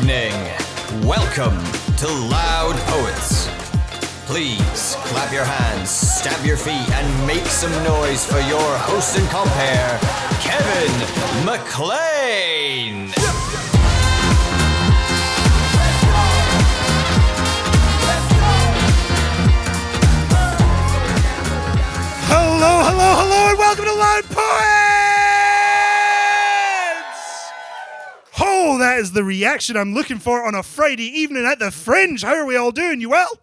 evening. Welcome to Loud Poets. Please clap your hands, stamp your feet, and make some noise for your host and compere, Kevin McLean. Hello, and welcome to Loud Poets! Oh, that is the reaction I'm looking for on a Friday evening at the Fringe. How are we all doing? You well?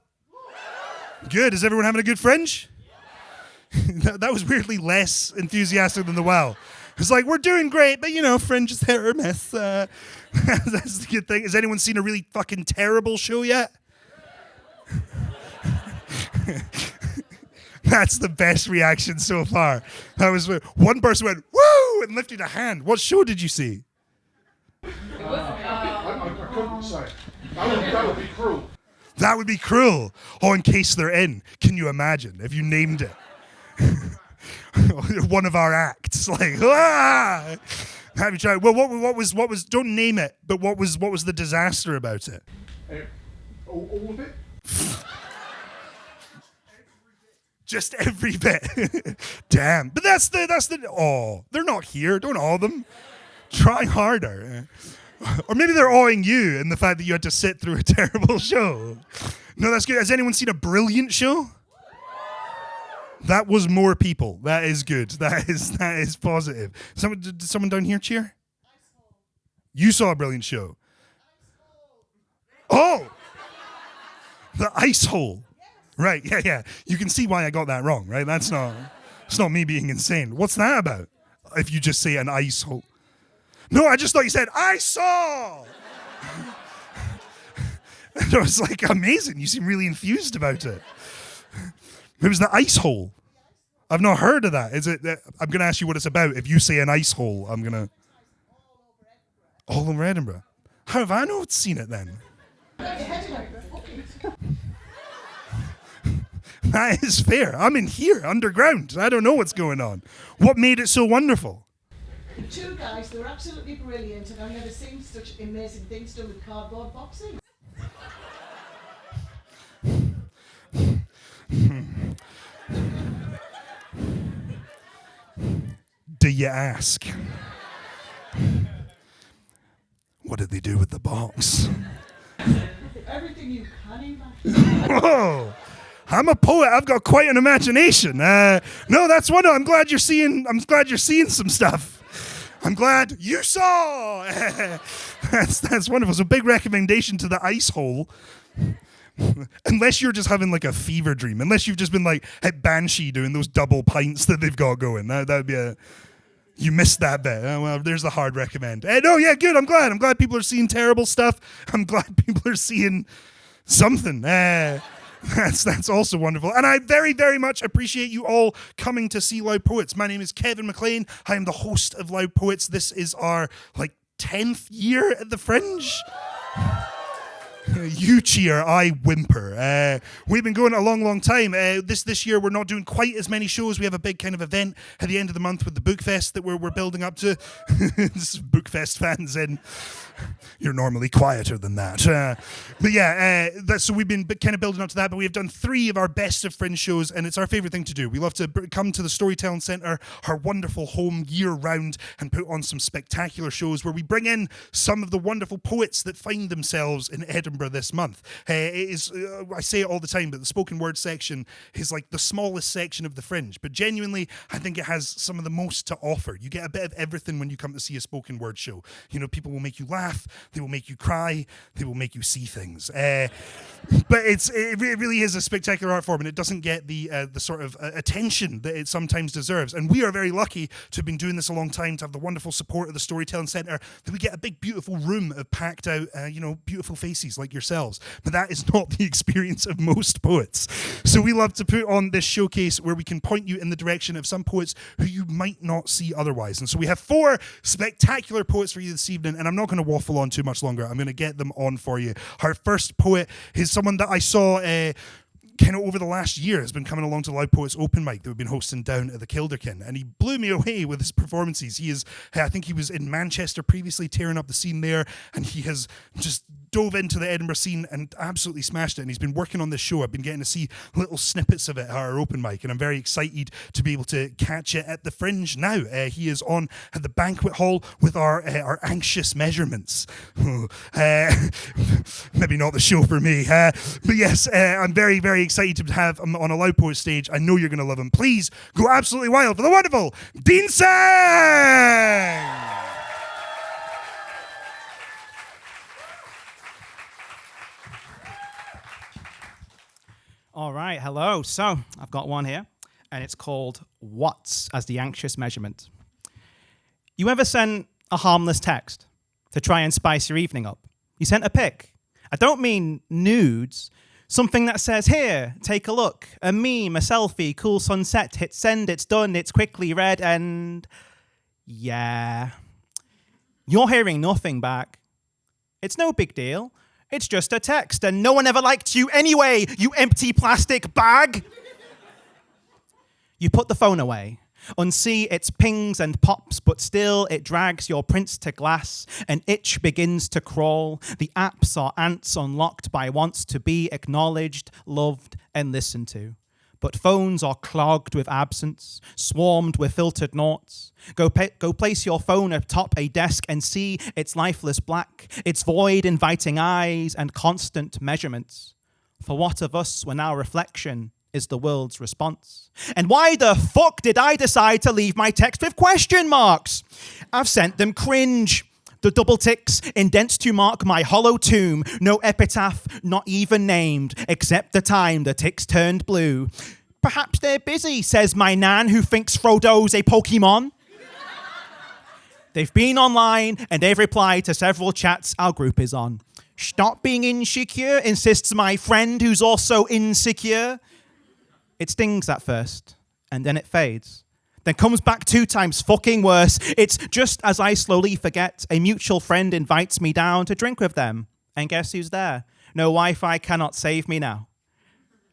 Good. Is everyone having a good Fringe? That was weirdly less enthusiastic than the well. It's like, we're doing great, but Fringe is hit or miss. That's the good thing. Has anyone seen a really fucking terrible show yet? That's the best reaction so far. That was one person went, woo, and lifted a hand. What show did you see? I couldn't say. That would be cruel. That would be cruel. Oh, in case they're in. Can you imagine if you named it? One of our acts. Like, ah! Have you tried? Well, what was, don't name it, but what was the disaster about it? All of it? Just every bit. Damn. But that's the, they're not here. Don't awe them. Try harder. Or maybe they're awing you in the fact that you had to sit through a terrible show. No, that's good. Has anyone seen a brilliant show? That was more people. That is good. That is positive. Did someone down here cheer? You saw a brilliant show. Oh! The Ice Hole. Right, yeah. You can see why I got that wrong, right? It's not me being insane. What's that about? If you just say an ice hole. No, I just thought you said, I saw! And I was like, amazing. You seem really enthused about it. It was the Ice Hole. I've not heard of that. I'm going to ask you what it's about. If you say an ice hole, I'm going to... All over Edinburgh. How have I not seen it then? That is fair. I'm in here, underground. I don't know what's going on. What made it so wonderful? The two guys, they were absolutely brilliant, and I've never seen such amazing things done with cardboard boxing. Do you ask? What did they do with the box? Everything you can imagine. Whoa! I'm a poet. I've got quite an imagination. No, that's wonderful. I'm glad you're seeing some stuff. I'm glad you saw. That's wonderful. So big recommendation to the Ice Hole. Unless you're just having like a fever dream. Unless you've just been like at Banshee doing those double pints that they've got going. That would be you missed that bit. Well, there's the hard recommend. No, yeah, good. I'm glad people are seeing terrible stuff. I'm glad people are seeing something. That's also wonderful. And I very, very much appreciate you all coming to see Loud Poets. My name is Kevin McLean. I am the host of Loud Poets. This is our 10th year at the Fringe. You cheer, I whimper. We've been going a long time. This year we're not doing quite as many shows. We have a big kind of event at the end of the month with the Bookfest that we're building up to. This is Bookfest fans in. You're normally quieter than that. But yeah, so we've been kind of building up to that, but we've done 3 of our best of Fringe shows, and it's our favourite thing to do. We love to come to the Storytelling Centre, our wonderful home year-round, and put on some spectacular shows where we bring in some of the wonderful poets that find themselves in Edinburgh this month. It is, I say it all the time, but the spoken word section is like the smallest section of the Fringe, but genuinely, I think it has some of the most to offer. You get a bit of everything when you come to see a spoken word show. People will make you laugh, they will make you cry, they will make you see things. But it really is a spectacular art form, and it doesn't get the sort of attention that it sometimes deserves. And we are very lucky to have been doing this a long time, to have the wonderful support of the Storytelling Centre, that we get a big, beautiful room of packed out, beautiful faces like yourselves. But that is not the experience of most poets. So we love to put on this showcase where we can point you in the direction of some poets who you might not see otherwise. And so we have 4 spectacular poets for you this evening, and I'm not going to waffle on too much longer. I'm going to get them on for you. Our first poet is someone that I saw kind of over the last year has been coming along to Loud Poets open mic that we've been hosting down at the Kilderkin, and he blew me away with his performances. I think he was in Manchester previously, tearing up the scene there, and he has just dove into the Edinburgh scene and absolutely smashed it. And he's been working on this show. I've been getting to see little snippets of it at our open mic, and I'm very excited to be able to catch it at the Fringe now. He is on at the banquet hall with our anxious measurements. Maybe not the show for me, but yes, I'm very, very excited to have him on a Loud Poet stage. I know you're going to love him. Please go absolutely wild for the wonderful Dean Tsang! All right, hello. So I've got one here, and it's called What's as the Anxious Measurement. You ever sent a harmless text to try and spice your evening up? You sent a pic. I don't mean nudes. Something that says, here, take a look. A meme, a selfie, cool sunset, hit send, it's done, it's quickly read, and yeah. You're hearing nothing back. It's no big deal. It's just a text, and no one ever liked you anyway, you empty plastic bag. You put the phone away. Unsee its pings and pops, but still it drags your prints to glass. An itch begins to crawl. The apps are ants unlocked by wants to be acknowledged, loved, and listened to. But phones are clogged with absence, swarmed with filtered noughts. Go place your phone atop a desk and see its lifeless black, its void inviting eyes and constant measurements. For what of us when our reflection is the world's response? And why the fuck did I decide to leave my text with question marks? I've sent them cringe. The double ticks, indents to mark my hollow tomb. No epitaph, not even named, except the time the ticks turned blue. Perhaps they're busy, says my nan, who thinks Frodo's a Pokemon. They've been online, and they've replied to several chats our group is on. Stop being insecure, insists my friend, who's also insecure. It stings at first, and then it fades. Then comes back 2 times fucking worse. It's just as I slowly forget, a mutual friend invites me down to drink with them. And guess who's there? No Wi-Fi cannot save me now.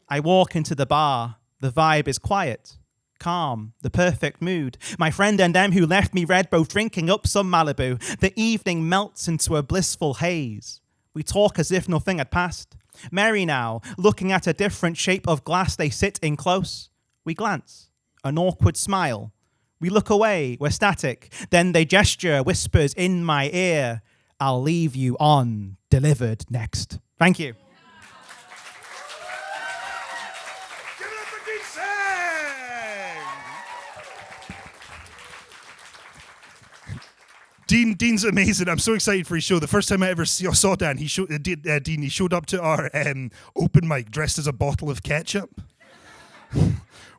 I walk into the bar. The vibe is quiet, calm, the perfect mood. My friend and them who left me red, both drinking up some Malibu. The evening melts into a blissful haze. We talk as if nothing had passed. Merry now, looking at a different shape of glass, they sit in close. We glance. An awkward smile. We look away, we're static. Then they gesture, whispers in my ear. I'll leave you on, delivered next. Thank you. Give it up for Dean Tsang! Dean's amazing. I'm so excited for his show. The first time I ever saw Dan, Dean, he showed up to our open mic dressed as a bottle of ketchup.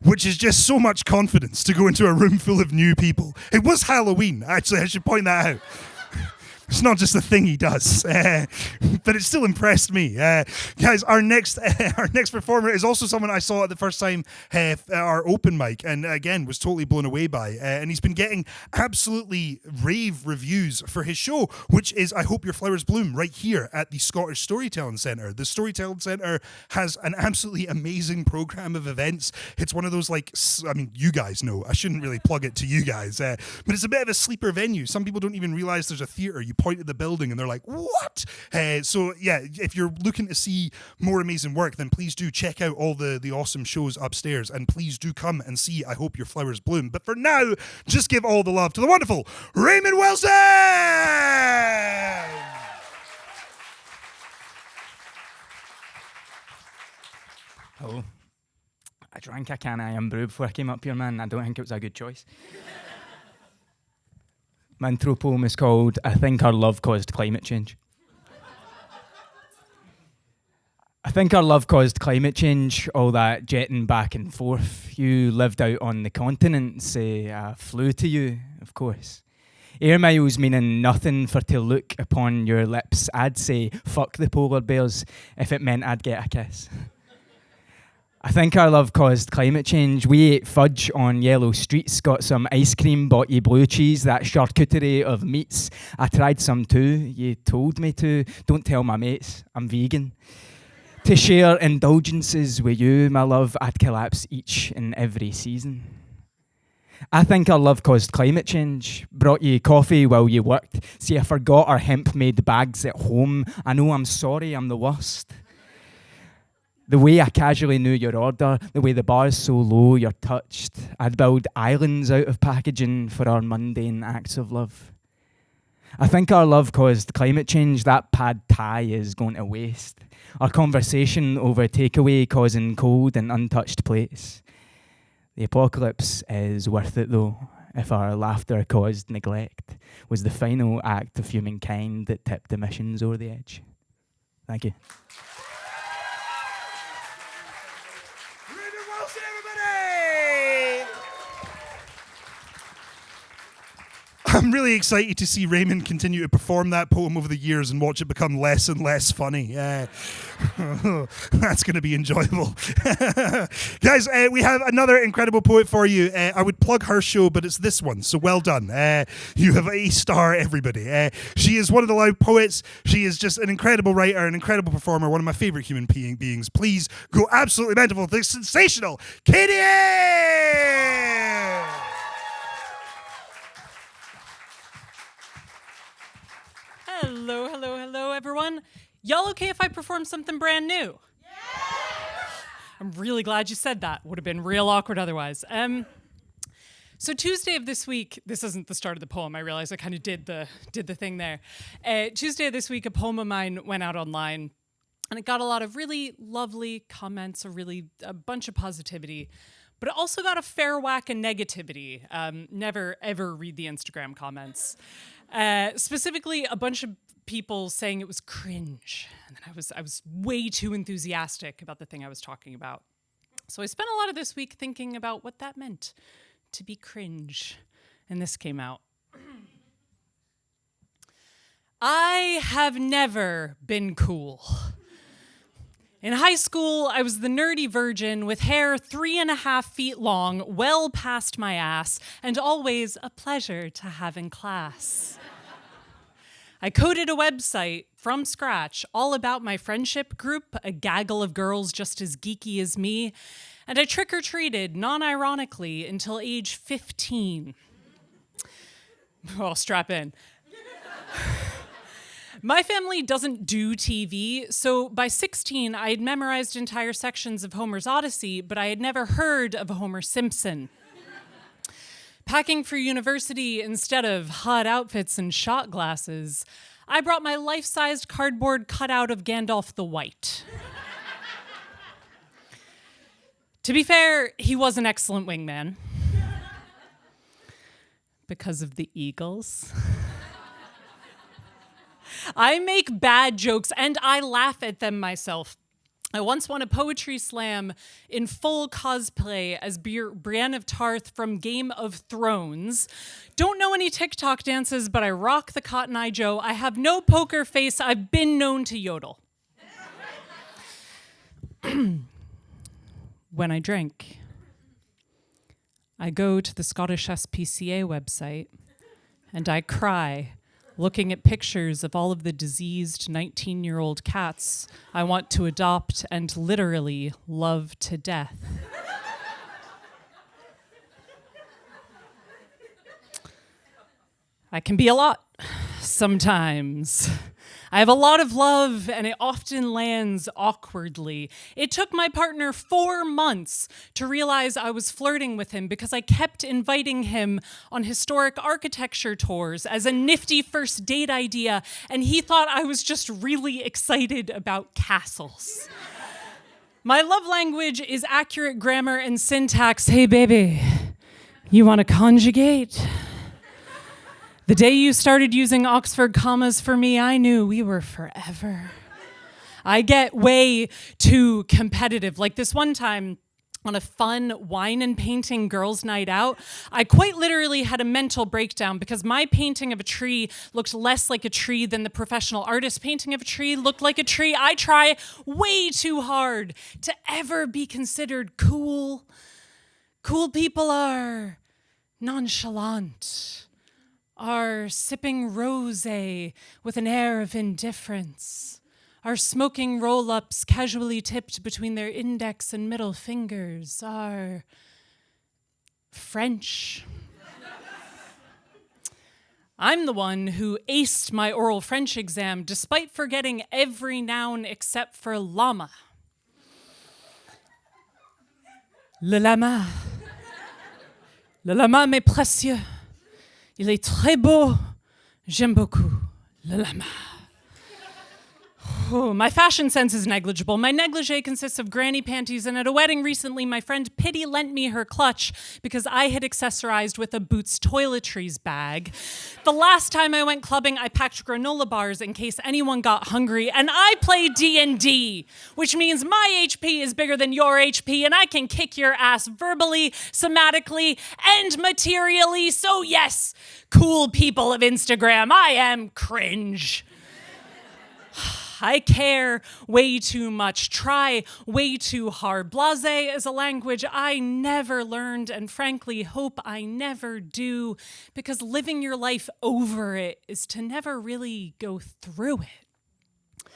Which is just so much confidence to go into a room full of new people. It was Halloween, actually, I should point that out. It's not just a thing he does, but it still impressed me. Guys, our next performer is also someone I saw at the first time our open mic, and again was totally blown away by. And he's been getting absolutely rave reviews for his show, which is I Hope Your Flowers Bloom, right here at the Scottish Storytelling Centre. The Storytelling Centre has an absolutely amazing program of events. It's one of those you guys know. I shouldn't really plug it to you guys, but it's a bit of a sleeper venue. Some people don't even realise there's a theatre. You point at the building and they're like, what? So yeah, if you're looking to see more amazing work, then please do check out all the awesome shows upstairs, and please do come and see I Hope Your Flowers Bloom. But for now, just give all the love to the wonderful Raymond Wilson! Oh, I drank a can of Iron Brew before I came up here, man. I don't think it was a good choice. My intro poem is called I Think Our Love Caused Climate Change. I think our love caused climate change, all that jetting back and forth. You lived out on the continents, I flew to you, of course. Air miles meaning nothing for to look upon your lips. I'd say fuck the polar bears if it meant I'd get a kiss. I think our love caused climate change. We ate fudge on yellow streets, got some ice cream, bought you blue cheese, that charcuterie of meats. I tried some too, you told me to. Don't tell my mates, I'm vegan. To share indulgences with you, my love, I'd collapse each and every season. I think our love caused climate change, brought you coffee while you worked. See, I forgot our hemp-made bags at home. I know I'm sorry, I'm the worst. The way I casually knew your order, the way the bar's so low you're touched. I'd build islands out of packaging for our mundane acts of love. I think our love caused climate change. That pad thai is going to waste. Our conversation over takeaway causing cold and untouched plates. The apocalypse is worth it though, if our laughter caused neglect was the final act of humankind that tipped emissions over the edge. Thank you. Raymond Wilson, everybody! I'm really excited to see Raymond continue to perform that poem over the years and watch it become less and less funny. That's going to be enjoyable. Guys, we have another incredible poet for you. I would plug her show, but it's this one, so well done. You have a star, everybody. She is one of the Loud Poets. She is just an incredible writer, an incredible performer, one of my favorite human beings. Please go absolutely mental for the sensational Katie Ailes! Hello, hello, hello, everyone. Y'all okay if I perform something brand new? Yeah! I'm really glad you said that. Would have been real awkward otherwise. So Tuesday of this week, this isn't the start of the poem. I realize I kind of did the thing there. Tuesday of this week, a poem of mine went out online, and it got a lot of really lovely comments, a bunch of positivity. But it also got a fair whack of negativity. Never, ever read the Instagram comments. Specifically, a bunch of people saying it was cringe. And then I was way too enthusiastic about the thing I was talking about. So I spent a lot of this week thinking about what that meant to be cringe. And this came out. I have never been cool. In high school, I was the nerdy virgin with hair 3.5 feet long, well past my ass, and always a pleasure to have in class. I coded a website from scratch all about my friendship group, a gaggle of girls just as geeky as me, and I trick-or-treated, non-ironically, until age 15. Well, strap in. My family doesn't do TV, so by 16, I had memorized entire sections of Homer's Odyssey, but I had never heard of Homer Simpson. Packing for university instead of hot outfits and shot glasses, I brought my life-sized cardboard cutout of Gandalf the White. To be fair, he was an excellent wingman. Because of the eagles. I make bad jokes and I laugh at them myself. I once won a poetry slam in full cosplay as Brienne of Tarth from Game of Thrones. Don't know any TikTok dances, but I rock the Cotton Eye Joe. I have no poker face. I've been known to yodel. When I drink, I go to the Scottish SPCA website and I cry, looking at pictures of all of the diseased 19-year-old cats I want to adopt and literally love to death. I can be a lot sometimes. I have a lot of love, and it often lands awkwardly. It took my partner 4 months to realize I was flirting with him because I kept inviting him on historic architecture tours as a nifty first date idea, and he thought I was just really excited about castles. My love language is accurate grammar and syntax. Hey, baby, you want to conjugate? The day you started using Oxford commas for me, I knew we were forever. I get way too competitive. Like this one time on a fun wine and painting girls' night out, I quite literally had a mental breakdown because my painting of a tree looked less like a tree than the professional artist painting of a tree looked like a tree. I try way too hard to ever be considered cool. Cool people are nonchalant, are sipping rosé with an air of indifference, Our smoking roll-ups casually tipped between their index and middle fingers are French. I'm the one who aced my oral French exam despite forgetting every noun except for llama. Le lama. Le lama m'est précieux. Il est très beau. J'aime beaucoup. Le lama. Oh, my fashion sense is negligible. My negligee consists of granny panties, and at a wedding recently, my friend Pity lent me her clutch because I had accessorized with a Boots toiletries bag. The last time I went clubbing, I packed granola bars in case anyone got hungry, and I play D&D, which means my HP is bigger than your HP, and I can kick your ass verbally, somatically, and materially. So yes, cool people of Instagram, I am cringe. I care way too much, try way too hard. Blasé is a language I never learned and frankly hope I never do, because living your life over it is to never really go through it.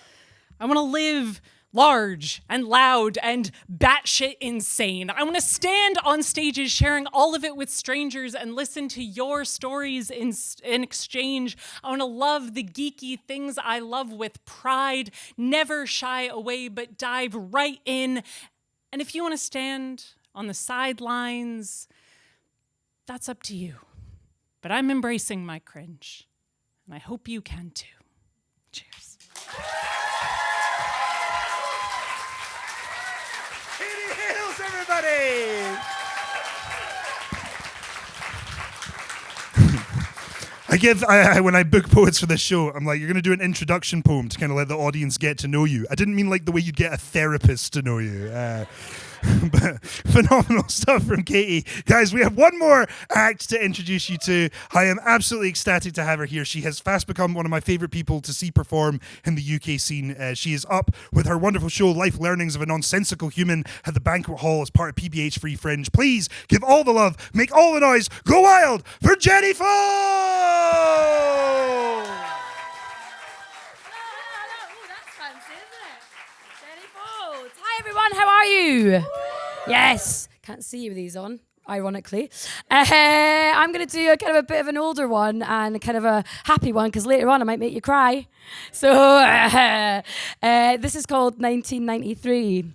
I want to live large and loud and batshit insane. I want to stand on stages sharing all of it with strangers and listen to your stories in exchange. I want to love the geeky things I love with pride, never shy away, but dive right in. And if you want to stand on the sidelines, that's up to you. But I'm embracing my cringe, and I hope you can too. Cheers. Ailes, everybody! When I book poets for this show, I'm like, you're going to do an introduction poem to kind of let the audience get to know you. I didn't mean like the way you'd get a therapist to know you. But phenomenal stuff from Katie. Guys, we have one more act to introduce you to. I am absolutely ecstatic to have her here. She has fast become one of my favorite people to see perform in the UK scene. She is up with her wonderful show, Life Learnings of a Nonsensical Human, at the Banquet Hall as part of PBH Free Fringe. Please give all the love, make all the noise, go wild for Jenny Foulds! Hi everyone, how are you? Yes, can't see you with these on, ironically. I'm going to do a kind of a bit of an older one and kind of a happy one because later on I might make you cry. So this is called 1993.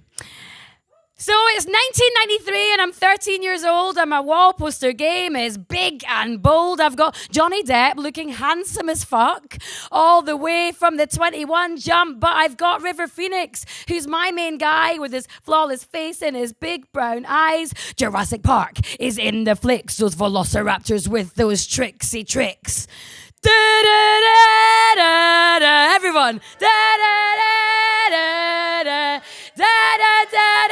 So it's 1993 and I'm 13 years old and my wall poster game is big and bold. I've got Johnny Depp looking handsome as fuck all the way from the 21 jump, but I've got River Phoenix, who's my main guy with his flawless face and his big brown eyes. Jurassic Park is in the flicks, those velociraptors with those tricksy tricks. Da-da-da-da-da, everyone. Da-da-da-da-da, da-da-da-da-da.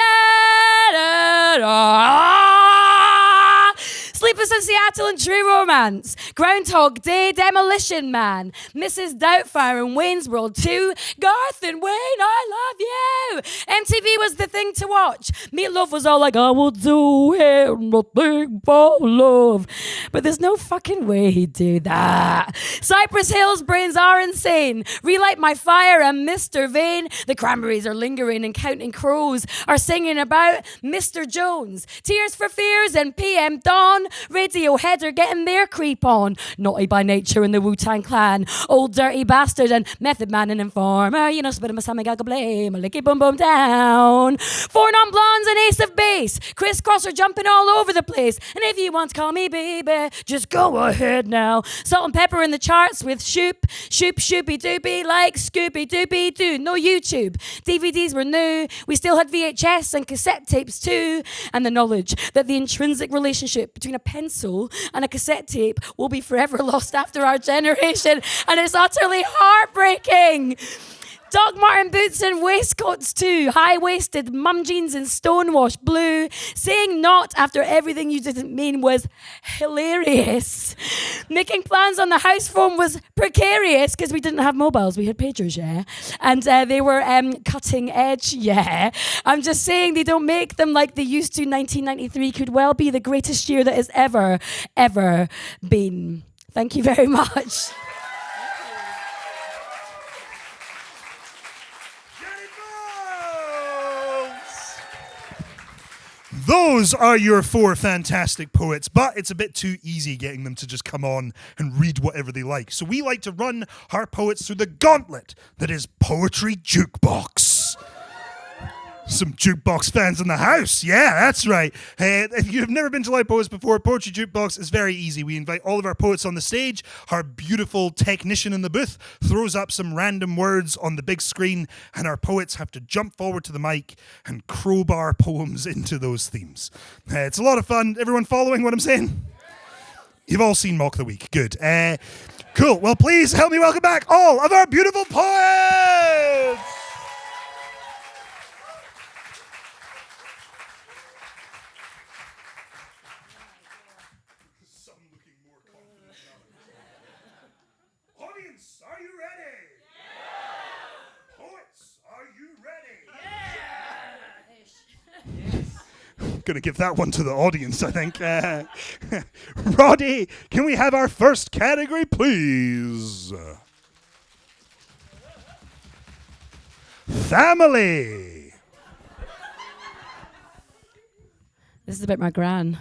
Sleepless in Seattle and True Romance, Groundhog Day, Demolition Man, Mrs. Doubtfire and Wayne's World 2, Garth and Wayne, I love you. MTV was the thing to watch. Meatloaf was all like, I will do anything for love. But there's no fucking way he'd do that. Cypress Hill's brains are insane. Relight My Fire and Mr. Vane. The Cranberries are lingering and Counting Crows are singing about Mr. Jones. Tears for Fears and PM Dawn. Radiohead are getting their creep on. Naughty by Nature and the Wu-Tang Clan. Old Dirty Bastard and Method Man and Informer. You know, spit my Sammy Gaga blame. A licky boom boom down. Four Non-Blondes and Ace of Base. Criss Cross are jumping all over the place. And if you want to call me baby, just go ahead now. Salt and Pepper in the charts with Shoop, Shoopy Doopy like Scooby Dooby Doo. No YouTube. DVDs were new. We still had VHS and cassette tapes too. And the knowledge that the intrinsic relationship between a pencil and a cassette tape will be forever lost after our generation. And it's utterly heartbreaking. Doc Marten boots and waistcoats too. High-waisted mum jeans and stonewashed blue. Saying not after everything you didn't mean was hilarious. Making plans on the house phone was precarious because we didn't have mobiles. We had pagers, yeah. And they were cutting edge, yeah. I'm just saying they don't make them like they used to. 1993 could well be the greatest year that has ever been. Thank you very much. Those are your 4 fantastic poets, but it's a bit too easy getting them to just come on and read whatever they like. So we like to run our poets through the gauntlet that is Poetry Jukebox. Some jukebox fans in the house. Yeah, that's right. If you've never been to Live Poets before, Poetry Jukebox is very easy. We invite all of our poets on the stage. Our beautiful technician in the booth throws up some random words on the big screen, and our poets have to jump forward to the mic and crowbar poems into those themes. It's a lot of fun. Everyone following what I'm saying? You've all seen Mock the Week. Good. Cool. Well, please help me welcome back all of our beautiful poets! Audience, are you ready? Yeah! Poets, are you ready? Yeah! I'm gonna give that one to the audience, I think. Roddy, can we have our first category, please? Family. This is about my gran.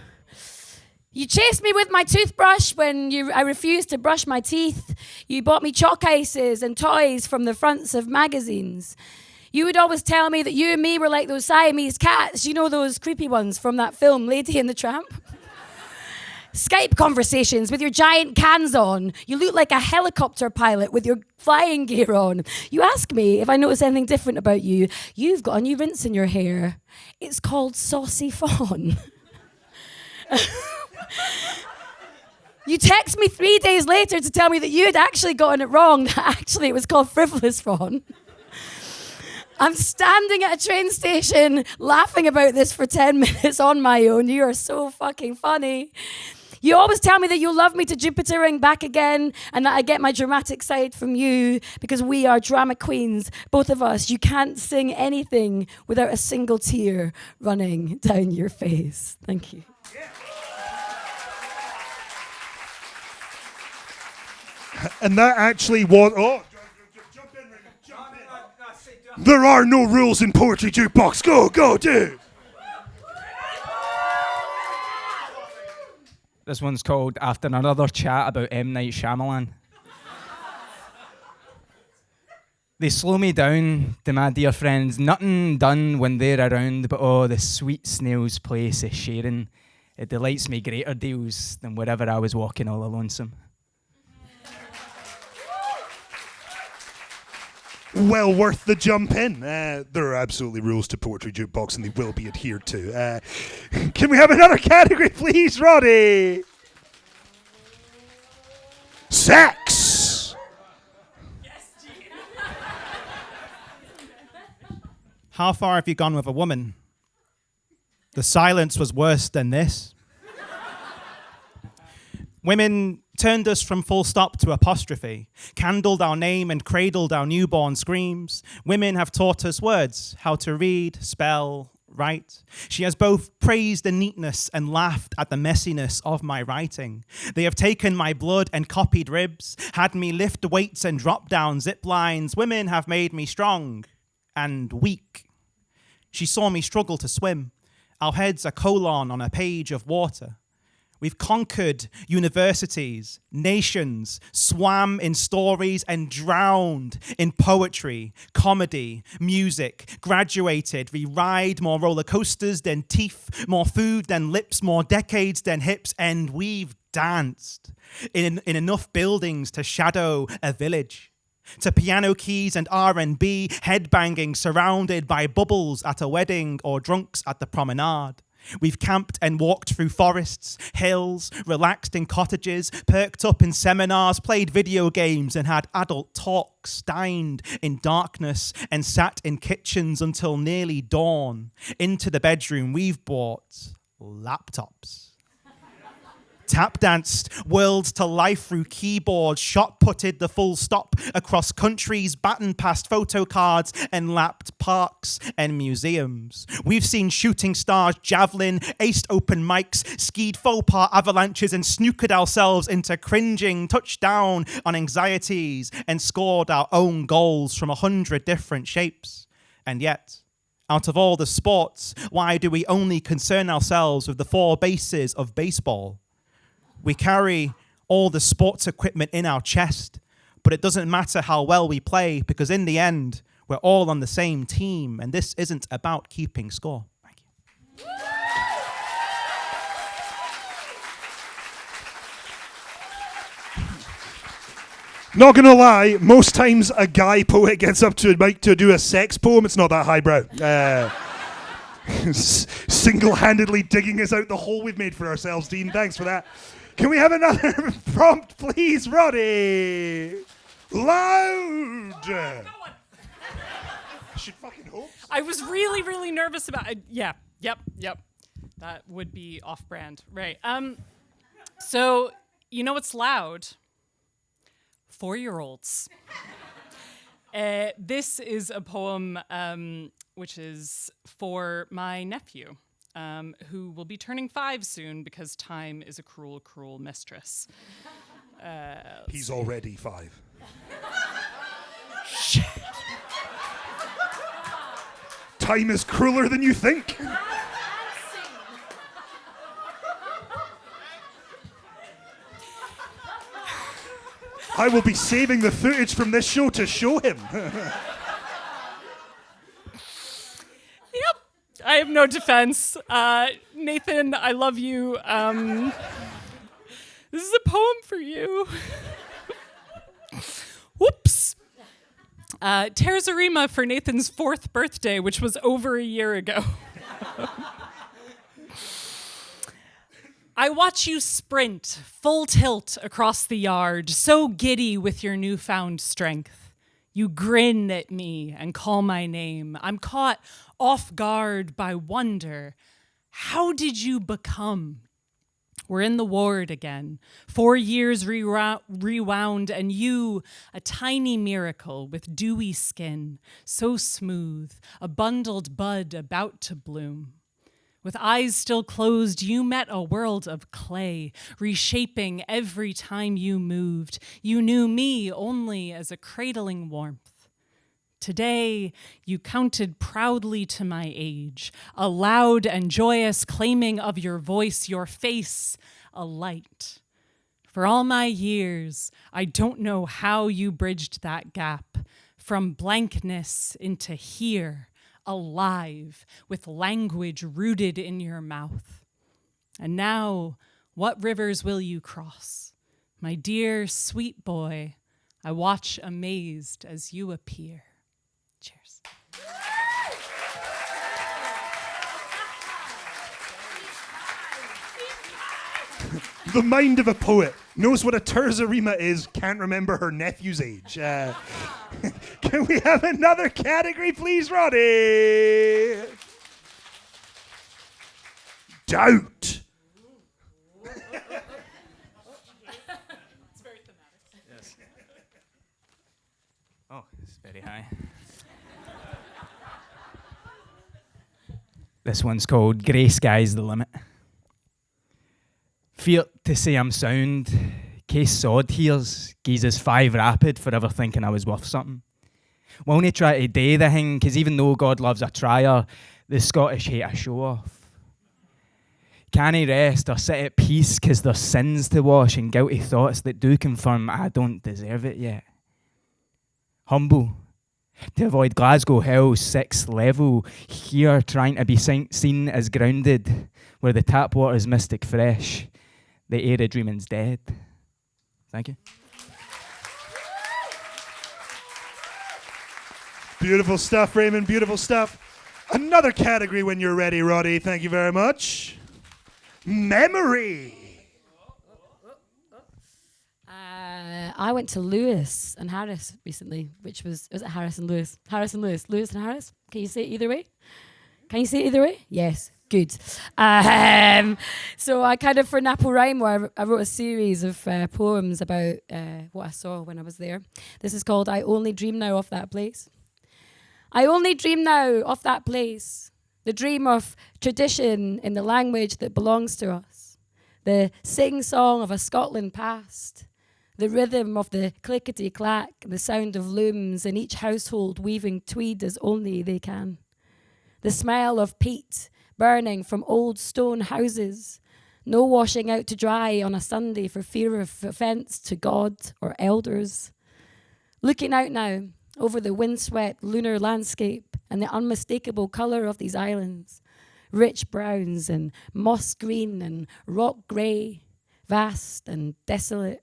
You chased me with my toothbrush when I refused to brush my teeth. You bought me chalk ices and toys from the fronts of magazines. You would always tell me that you and me were like those Siamese cats, you know, those creepy ones from that film, Lady and the Tramp? Skype conversations with your giant cans on. You look like a helicopter pilot with your flying gear on. You ask me if I notice anything different about you. You've got a new rinse in your hair. It's called Saucy Fawn. You text me 3 days later to tell me that you had actually gotten it wrong, that actually it was called Frivolous Fawn. I'm standing at a train station laughing about this for 10 minutes on my own. You are so fucking funny. You always tell me that you'll love me to Jupitering back again and that I get my dramatic side from you because we are drama queens, both of us. You can't sing anything without a single tear running down your face. Thank you. Yeah. And that actually was... Oh, jump in, Raymond, jump in. There are no rules in Poetry Jukebox. Go, dude. This one's called After Another Chat About M. Night Shyamalan. They slow me down to my dear friends. Nothing done when they're around, but oh, the sweet snail's place is sharing. It delights me greater deals than wherever I was walking all lonesome. Well worth the jump in. There are absolutely rules to Poetry Jukebox and they will be adhered to. Can we have another category, please, Roddy? Sex. How far have you gone with a woman? The silence was worse than this. Women turned us from full stop to apostrophe, candled our name and cradled our newborn screams. Women have taught us words, how to read, spell, write. She has both praised the neatness and laughed at the messiness of my writing. They have taken my blood and copied ribs, had me lift weights and drop down zip lines. Women have made me strong and weak. She saw me struggle to swim. Our heads a colon on a page of water. We've conquered universities, nations, swam in stories and drowned in poetry, comedy, music, graduated. We ride more roller coasters than teeth, more food than lips, more decades than hips, and we've danced in enough buildings to shadow a village. To piano keys and R&B, headbanging surrounded by bubbles at a wedding or drunks at the promenade. We've camped and walked through forests, hills, relaxed in cottages, perked up in seminars, played video games and had adult talks, dined in darkness and sat in kitchens until nearly dawn. Into the bedroom we've brought laptops. Tap danced worlds to life through keyboards, shot putted the full stop across countries, battened past photo cards and lapped parks and museums. We've seen shooting stars javelin, aced open mics, skied faux pas avalanches and snookered ourselves into cringing touchdown on anxieties and scored our own goals from 100 different shapes. And yet, Out of all the sports, why do we only concern ourselves with the 4 bases of baseball? We carry all the sports equipment in our chest, but it doesn't matter how well we play because in the end, we're all on the same team, and this isn't about keeping score. Thank you. Not gonna lie, most times a guy poet gets up to a mic to do a sex poem, it's not that highbrow. Single-handedly digging us out the hole we've made for ourselves, Dean. Thanks for that. Can we have another prompt, please, Roddy? Loud! I should fucking hope so. I was really, really nervous about it. Yeah, yep. That would be off-brand. Right. So, you know what's loud? 4-year-olds. This is a poem which is for my nephew, who will be turning 5 soon because time is a cruel, cruel mistress. He's already 5. Shit. Time is crueler than you think. I will be saving the footage from this show to show him. Yep. I have no defense. Nathan, I love you. This is a poem for you. Whoops. Terzarima for Nathan's 4th birthday, which was over a year ago. I watch you sprint, full tilt across the yard, so giddy with your newfound strength. You grin at me and call my name. I'm caught off guard by wonder. How did you become? We're in the ward again. 4 years rewound, and you, a tiny miracle with dewy skin, so smooth, a bundled bud about to bloom. With eyes still closed, you met a world of clay, reshaping every time you moved. You knew me only as a cradling warmth. Today, you counted proudly to my age, a loud and joyous claiming of your voice, your face, a light. For all my years, I don't know how you bridged that gap, from blankness into here, alive, with language rooted in your mouth. And now, what rivers will you cross? My dear, sweet boy, I watch amazed as you appear. Cheers. The mind of a poet. Knows what a terzarima is, can't remember her nephew's age. Can we have another category, please, Roddy? Doubt. It's very thematic. Yes. Oh, it's very high. This one's called Grey Sky's the Limit. Fear to say I'm sound, case sod hears, geezes 5 rapid for ever thinking I was worth something. Won't try to do the thing, cause even though God loves a trier, the Scottish hate a show off. Can he rest or sit at peace cause there's sins to wash and guilty thoughts that do confirm I don't deserve it yet. Humble, to avoid Glasgow Hell's 6th level, here trying to be seen as grounded, where the tap water's mystic fresh, the air dreaming's dead. Thank you. Beautiful stuff, Raymond. Beautiful stuff. Another category when you're ready, Roddy. Thank you very much. Memory. I went to Lewis and Harris recently, which was it Harris and Lewis? Harris and Lewis. Lewis and Harris? Can you say it either way? Can you say it either way? Yes. Good. So I kind of, for NaPoWriMo, I wrote a series of poems about what I saw when I was there. This is called I Only Dream Now of That Place. I only dream now of that place, the dream of tradition in the language that belongs to us, the sing-song of a Scotland past, the rhythm of the clickety-clack, the sound of looms in each household weaving tweed as only they can. The smell of peat burning from old stone houses. No washing out to dry on a Sunday for fear of offence to God or elders. Looking out now over the windswept lunar landscape and the unmistakable colour of these islands. Rich browns and moss green and rock grey, vast and desolate.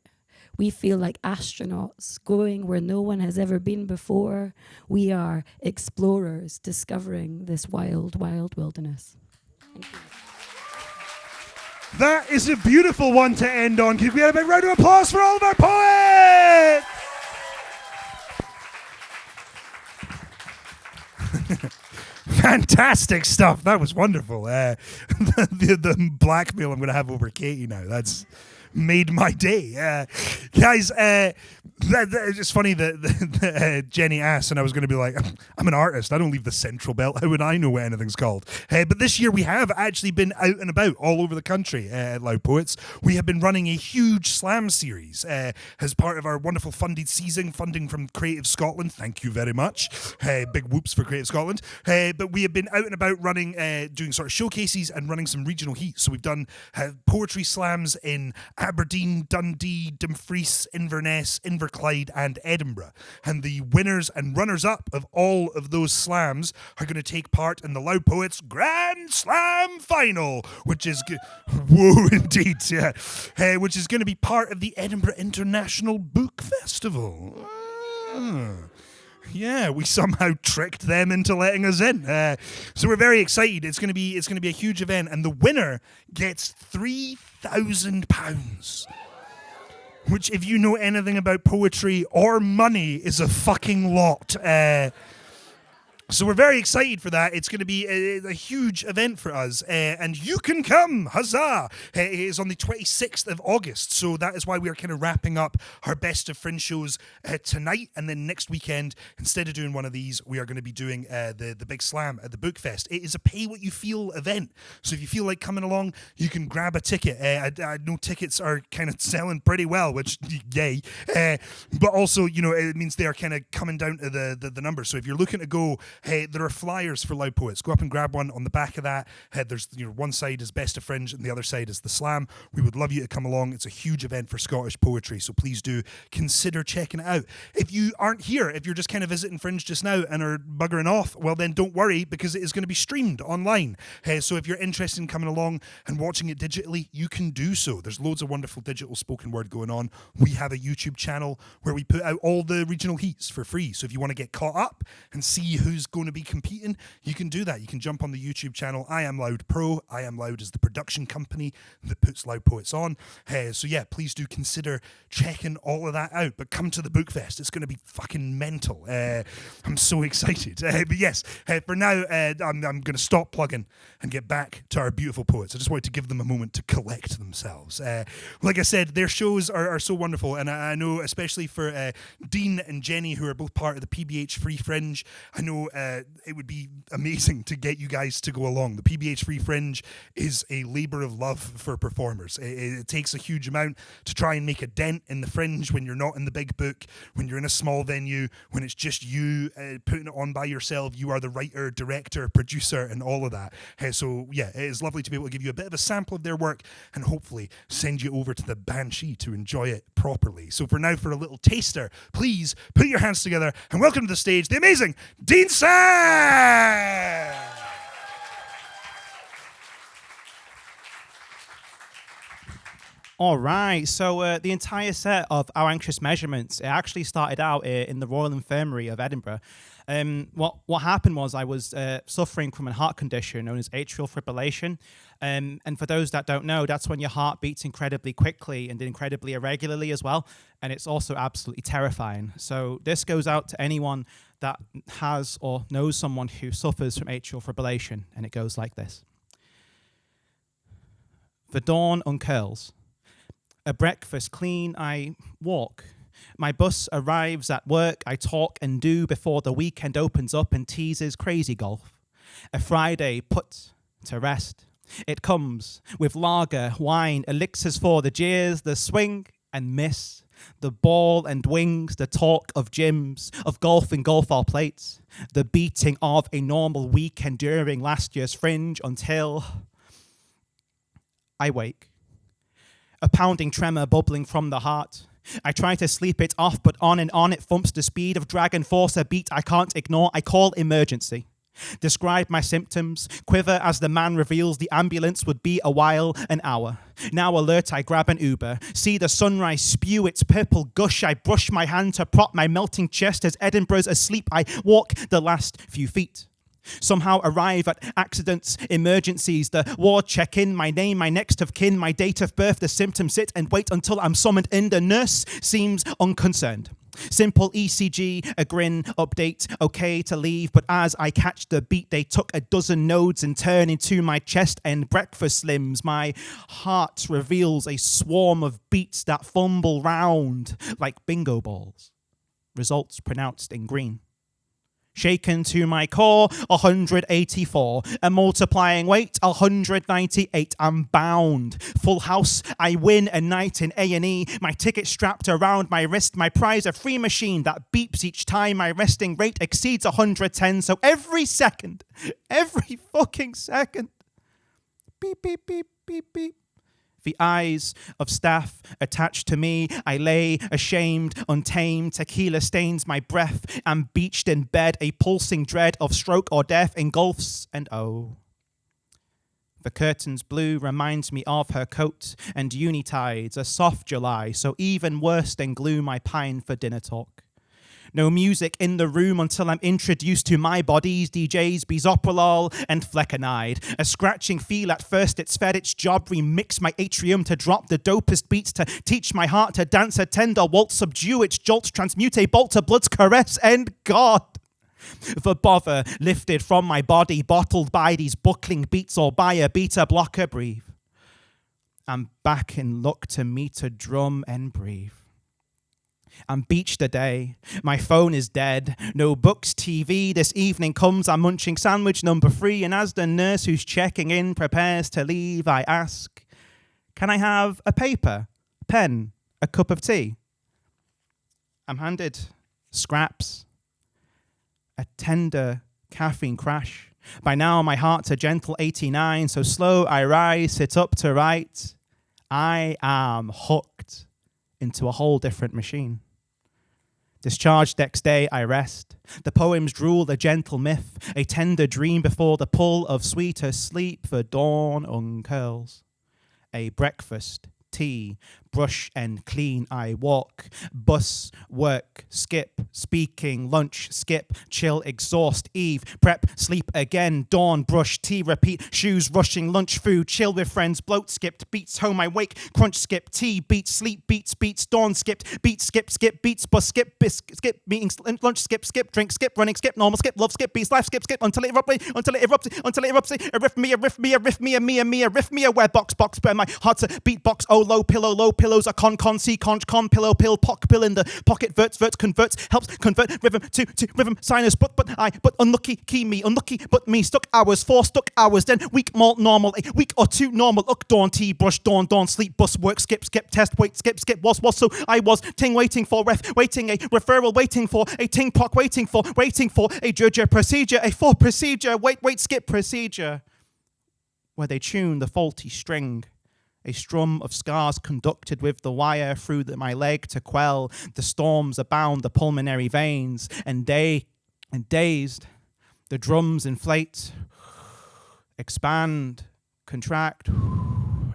We feel like astronauts going where no one has ever been before. We are explorers discovering this wild, wild wilderness. Thank you. That is a beautiful one to end on. Can we have a big round of applause for all of our poets? Fantastic stuff. That was wonderful. The blackmail I'm going to have over Katie now. That's made my day. Guys, it's funny that Jenny asked, and I was going to be like, I'm an artist. I don't leave the Central Belt. How would I know what anything's called? But this year we have actually been out and about all over the country at Loud Poets. We have been running a huge slam series as part of our wonderful funded season, funding from Creative Scotland. Thank you very much. Big whoops for Creative Scotland. But we have been out and about running, doing sort of showcases and running some regional heats. So we've done poetry slams in Aberdeen, Dundee, Dumfries, Inverness, Inverclyde and Edinburgh. And the winners and runners-up of all of those slams are going to take part in the Loud Poets Grand Slam Final, which is... Whoa, indeed, yeah. Which is going to be part of the Edinburgh International Book Festival. Yeah, we somehow tricked them into letting us in. So we're very excited. It's going to be a huge event, and the winner gets £3,000, which, if you know anything about poetry or money, is a fucking lot. So we're very excited for that. It's going to be a huge event for us, and you can come, huzzah! It is on the 26th of August, so that is why we are kind of wrapping up our Best of Fringe shows tonight, and then next weekend, instead of doing one of these, we are going to be doing the big slam at the Book Fest. It is a pay-what-you-feel event, so if you feel like coming along, you can grab a ticket. I know tickets are kind of selling pretty well, which, yay, but also, you know, it means they are kind of coming down to the numbers, so if you're looking to go, there are flyers for Loud Poets. Go up and grab one. On the back of that, there's, you know, one side is Best of Fringe and the other side is the Slam. We would love you to come along. It's a huge event for Scottish poetry, so please do consider checking it out. If you aren't here, if you're just kind of visiting Fringe just now and are buggering off, well then don't worry, because it is going to be streamed online. So if you're interested in coming along and watching it digitally, you can do so. There's loads of wonderful digital spoken word going on. We have a YouTube channel where we put out all the regional heats for free. So if you want to get caught up and see who's going to be competing, you can do that. You can jump on the YouTube channel I Am Loud Pro. I Am Loud is the production company that puts Loud Poets on. So yeah, please do consider checking all of that out. But come to the Book Fest. It's going to be fucking mental. I'm so excited. But yes, for now, I'm going to stop plugging and get back to our beautiful poets. I just wanted to give them a moment to collect themselves. Like I said, their shows are so wonderful, and I know especially for Dean and Jenny, who are both part of the PBH Free Fringe, I know it would be amazing to get you guys to go along. The PBH Free Fringe is a labour of love for performers. It takes a huge amount to try and make a dent in the Fringe when you're not in the big book, when you're in a small venue, when it's just you putting it on by yourself. You are the writer, director, producer, and all of that. So yeah, it is lovely to be able to give you a bit of a sample of their work and hopefully send you over to the Banshee to enjoy it properly. So for now, for a little taster, please put your hands together and welcome to the stage the amazing Dean Tsang! All right, so the entire set of Our Anxious Measurements, it actually started out in the Royal Infirmary of Edinburgh. What happened was I was suffering from a heart condition known as atrial fibrillation. And for those that don't know, that's when your heart beats incredibly quickly and incredibly irregularly as well. And it's also absolutely terrifying. So this goes out to anyone that has or knows someone who suffers from atrial fibrillation. And it goes like this. The dawn uncurls. A breakfast clean, I walk. My bus arrives at work, I talk and do before the weekend opens up and teases crazy golf. A Friday put to rest. It comes with lager, wine, elixirs for the jeers, the swing and miss. The ball and wings, the talk of gyms, of golf and golf all plates, the beating of a normal weekend during last year's Fringe until I wake. A pounding tremor bubbling from the heart. I try to sleep it off, but on and on it thumps the speed of Dragon Force, a beat I can't ignore. I call emergency. Describe my symptoms, quiver as the man reveals the ambulance would be a while, an hour. Now alert, I grab an Uber, see the sunrise spew its purple gush. I brush my hand to prop my melting chest as Edinburgh's asleep. I walk the last few feet. Somehow arrive at accidents, emergencies, the ward check-in, my name, my next of kin, my date of birth, the symptoms sit and wait until I'm summoned in. The nurse seems unconcerned. Simple ECG, a grin, update, okay to leave, but as I catch the beat, they took a dozen nodes and turn into my chest and breakfast limbs. My heart reveals a swarm of beats that fumble round like bingo balls. Results pronounced in green. Shaken to my core, 184. A multiplying weight, 198. I'm bound. Full house, I win a night in A&E. My ticket strapped around my wrist. My prize, a free machine that beeps each time my resting rate exceeds 110. So every fucking second, beep, beep, beep, beep, beep. The eyes of staff attached to me, I lay ashamed, untamed. Tequila stains my breath. I'm beached in bed. A pulsing dread of stroke or death engulfs, and oh. The curtain's blue reminds me of her coat and uni tides. A soft July, so even worse than gloom. I pine for dinner talk. No music in the room until I'm introduced to my bodies, DJs, bisoprolol, and fleckenide. A scratching feel at first, it's fed its job. Remix my atrium to drop the dopest beats, to teach my heart to dance a tender waltz, subdue its jolts, transmute a bolt to blood's caress, and God. The bother lifted from my body, bottled by these buckling beats or by a beta blocker. Breathe. I'm back and look to meet a drum and breathe. I'm beached today. My phone is dead. No books, TV. This evening comes, I'm munching sandwich number 3, and as the nurse who's checking in prepares to leave, I ask, can I have a paper, a pen, a cup of tea? I'm handed scraps, a tender caffeine crash. By now, my heart's a gentle 89, so slow I rise, sit up to write. I am hooked into a whole different machine. Discharged next day, I rest. The poems drool a gentle myth, a tender dream before the pull of sweeter sleep. The dawn uncurls. A breakfast, tea, brush and clean. I walk, bus, work, skip, speaking, lunch, skip, chill, exhaust, eve, prep, sleep again, dawn, brush, tea, repeat, shoes, rushing, lunch, food, chill with friends, bloat, skipped, beats, home, I wake, crunch, skip, tea, beats, sleep, beats, dawn, skipped, beats, skip, beats, bus, skip, skip, meetings, lunch, skip, drink, skip, running, skip, normal, skip, love, skip, beats, life, skip, until it erupts, arrhythmia, where box, where my heart's a beatbox, oh, low pillows, a con, C, conch, con, pillow, pill, pock, pill in the pocket, verts, converts, helps convert rhythm to rhythm, sinus, but unlucky, key me, unlucky, but me, stuck hours, then week more normal, a week or two normal, dawn, tea, brush, dawn, sleep, bus, work, skip, test, wait, skip, was, so I was, ting, waiting for, waiting, a referral, waiting for, a ting, pock, waiting for, a judge, procedure, a for procedure, wait, skip, procedure, where they tune the faulty string. A strum of scars conducted with the wire through my leg to quell the storms abound the pulmonary veins. And dazed, the drums inflate, expand, contract,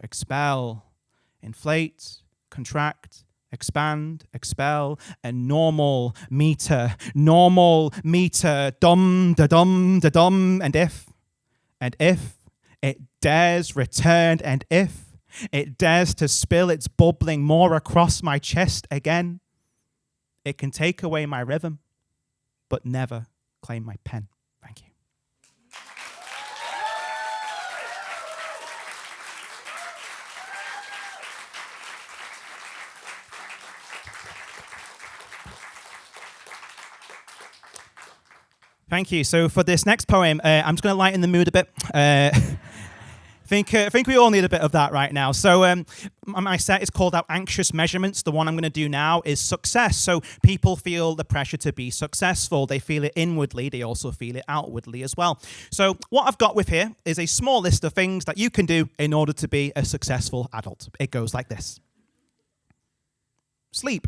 expel, inflate, contract, expand, expel, and normal meter, dum, da dum, and if it dares return, and if it dares to spill its bubbling more across my chest again, it can take away my rhythm, but never claim my pen. Thank you. Thank you. So for this next poem, I'm just going to lighten the mood a bit. think we all need a bit of that right now. So my set is called out Anxious Measurements. The one I'm going to do now is success. So people feel the pressure to be successful. They feel it inwardly. They also feel it outwardly as well. So what I've got with here is a small list of things that you can do in order to be a successful adult. It goes like this. Sleep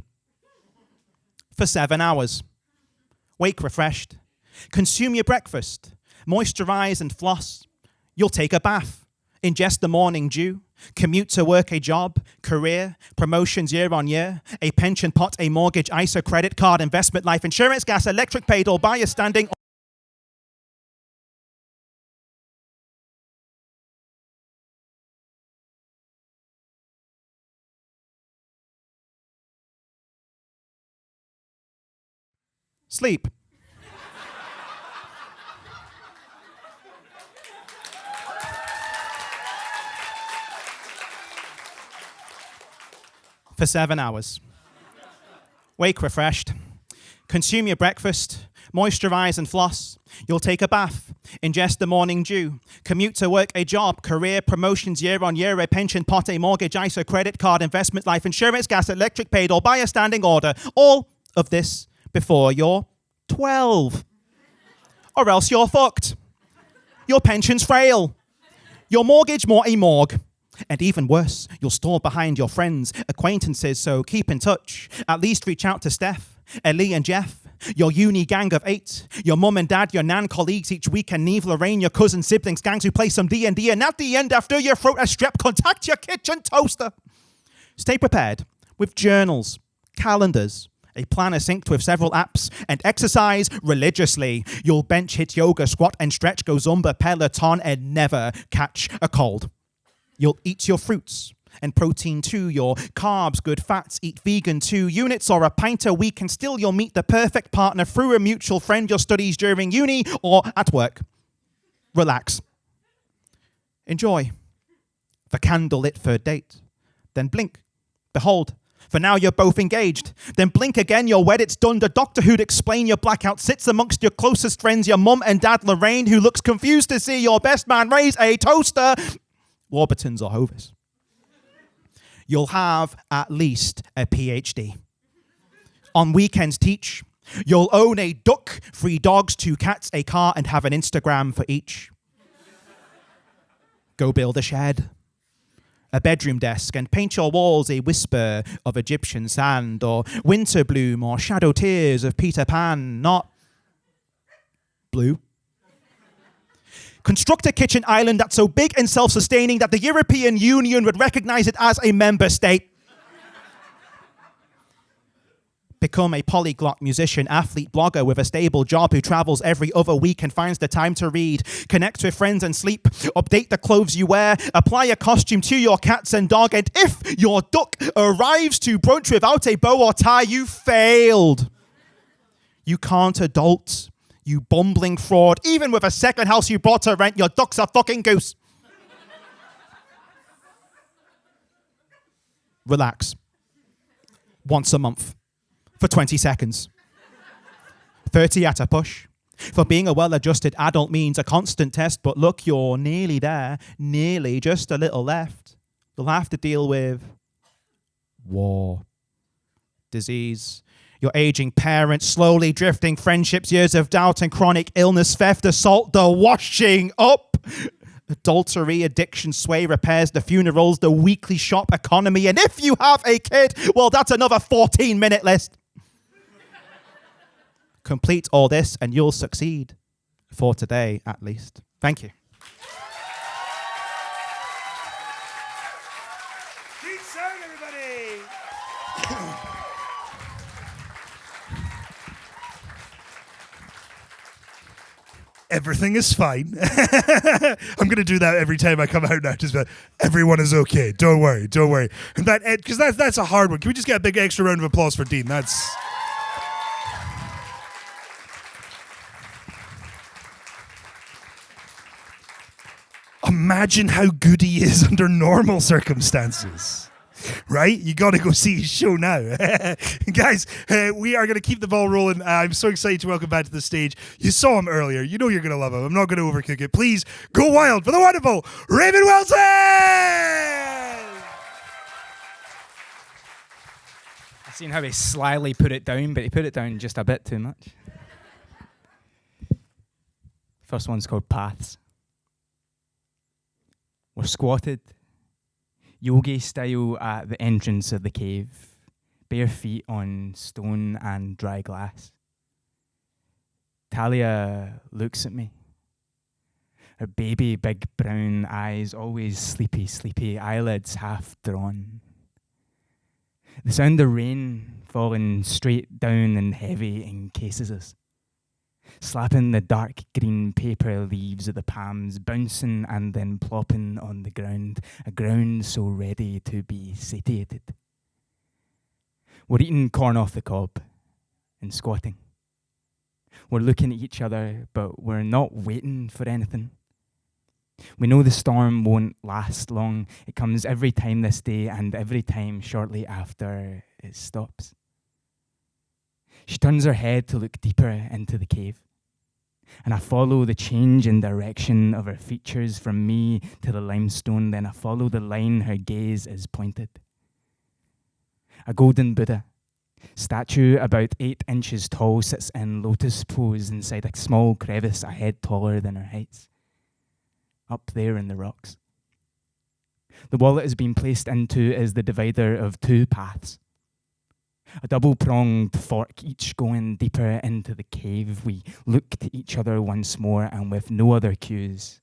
for 7 hours. Wake refreshed. Consume your breakfast. Moisturize and floss. You'll take a bath. Ingest the morning dew, commute to work, a job, career, promotions year on year, a pension pot, a mortgage, ISA, credit card, investment, life insurance, gas, electric, paid or by a standing. Sleep. For 7 hours. Wake refreshed. Consume your breakfast. Moisturize and floss. You'll take a bath. Ingest the morning dew. Commute to work, a job, career, promotions year on year, a pension pot, a mortgage, ISA, credit card, investment, life insurance, gas, electric, paid or by a standing order. All of this before you're 12. Or else you're fucked. Your pension's frail. Your mortgage more a morgue. And even worse, you'll stall behind your friends, acquaintances, so keep in touch. At least reach out to Steph, Ellie and Jeff, your uni gang of 8, your mum and dad, your nan colleagues each weekend, Neve, Lorraine, your cousin, siblings, gangs who play some D&D, and at the end, after your throat a strep, contact your kitchen toaster. Stay prepared with journals, calendars, a planner synced with several apps, and exercise religiously. You'll bench, hit yoga, squat and stretch, go Zumba, Peloton, and never catch a cold. You'll eat your fruits and protein too, your carbs, good fats, eat vegan 2 units or a pint a week, and still you'll meet the perfect partner through a mutual friend, your studies during uni or at work. Relax. Enjoy. The candlelit third date. Then blink. Behold. For now you're both engaged. Then blink again, you're wed, it's done. The doctor who'd explain your blackout sits amongst your closest friends, your mum and dad, Lorraine, who looks confused to see your best man raise a toaster. Warburtons or Hovis. You'll have at least a PhD. On weekends, teach. You'll own a duck, 3 dogs, 2 cats, a car, and have an Instagram for each. Go build a shed, a bedroom desk, and paint your walls a whisper of Egyptian sand, or winter bloom, or shadow tears of Peter Pan, not blue. Construct a kitchen island that's so big and self-sustaining that the European Union would recognize it as a member state. Become a polyglot musician, athlete, blogger with a stable job who travels every other week and finds the time to read. Connect with friends and sleep. Update the clothes you wear. Apply a costume to your cats and dog. And if your duck arrives to brunch without a bow or tie, you failed. You can't adult. You bumbling fraud. Even with a second house you bought to rent, your duck's a fucking goose. Relax. Once a month. For 20 seconds. 30 at a push. For being a well-adjusted adult means a constant test, but look, you're nearly there. Nearly, just a little left. You'll have to deal with war, disease, your aging parents, slowly drifting friendships, years of doubt and chronic illness, theft, assault, the washing up, adultery, addiction, sway, repairs, the funerals, the weekly shop economy, and if you have a kid, well, that's another 14-minute list. Complete all this and you'll succeed. For today, at least. Thank you. Dean Tsang, everybody! Everything is fine. I'm going to do that every time I come out now. Just everyone is okay. Don't worry. Don't worry. And that, because that's a hard one. Can we just get a big extra round of applause for Dean? That's... Imagine how good he is under normal circumstances. right? You got to go see his show now. Guys, we are going to keep the ball rolling. I'm so excited to welcome back to the stage. You saw him earlier. You know you're going to love him. I'm not going to overcook it. Please go wild for the wonderful Raymond Wilson! I've seen how he slyly put it down, but he put it down just a bit too much. First one's called Paths. We're squatted, yogi style at the entrance of the cave, bare feet on stone and dry glass. Talia looks at me. Her baby big brown eyes, always sleepy, eyelids half drawn. The sound of rain falling straight down and heavy encases us, slapping the dark green paper leaves of the palms, bouncing and then plopping on the ground, a ground so ready to be satiated. We're eating corn off the cob and squatting. We're looking at each other, but we're not waiting for anything. We know the storm won't last long. It comes every time this day and every time shortly after it stops. She turns her head to look deeper into the cave, and I follow the change in direction of her features from me to the limestone, then I follow the line her gaze is pointed. A golden Buddha, statue about 8 inches tall, sits in lotus pose inside a small crevice a head taller than her heights, up there in the rocks. The wall it has been placed into is the divider of 2 paths. A double-pronged fork, each going deeper into the cave. We look to each other once more and with no other cues,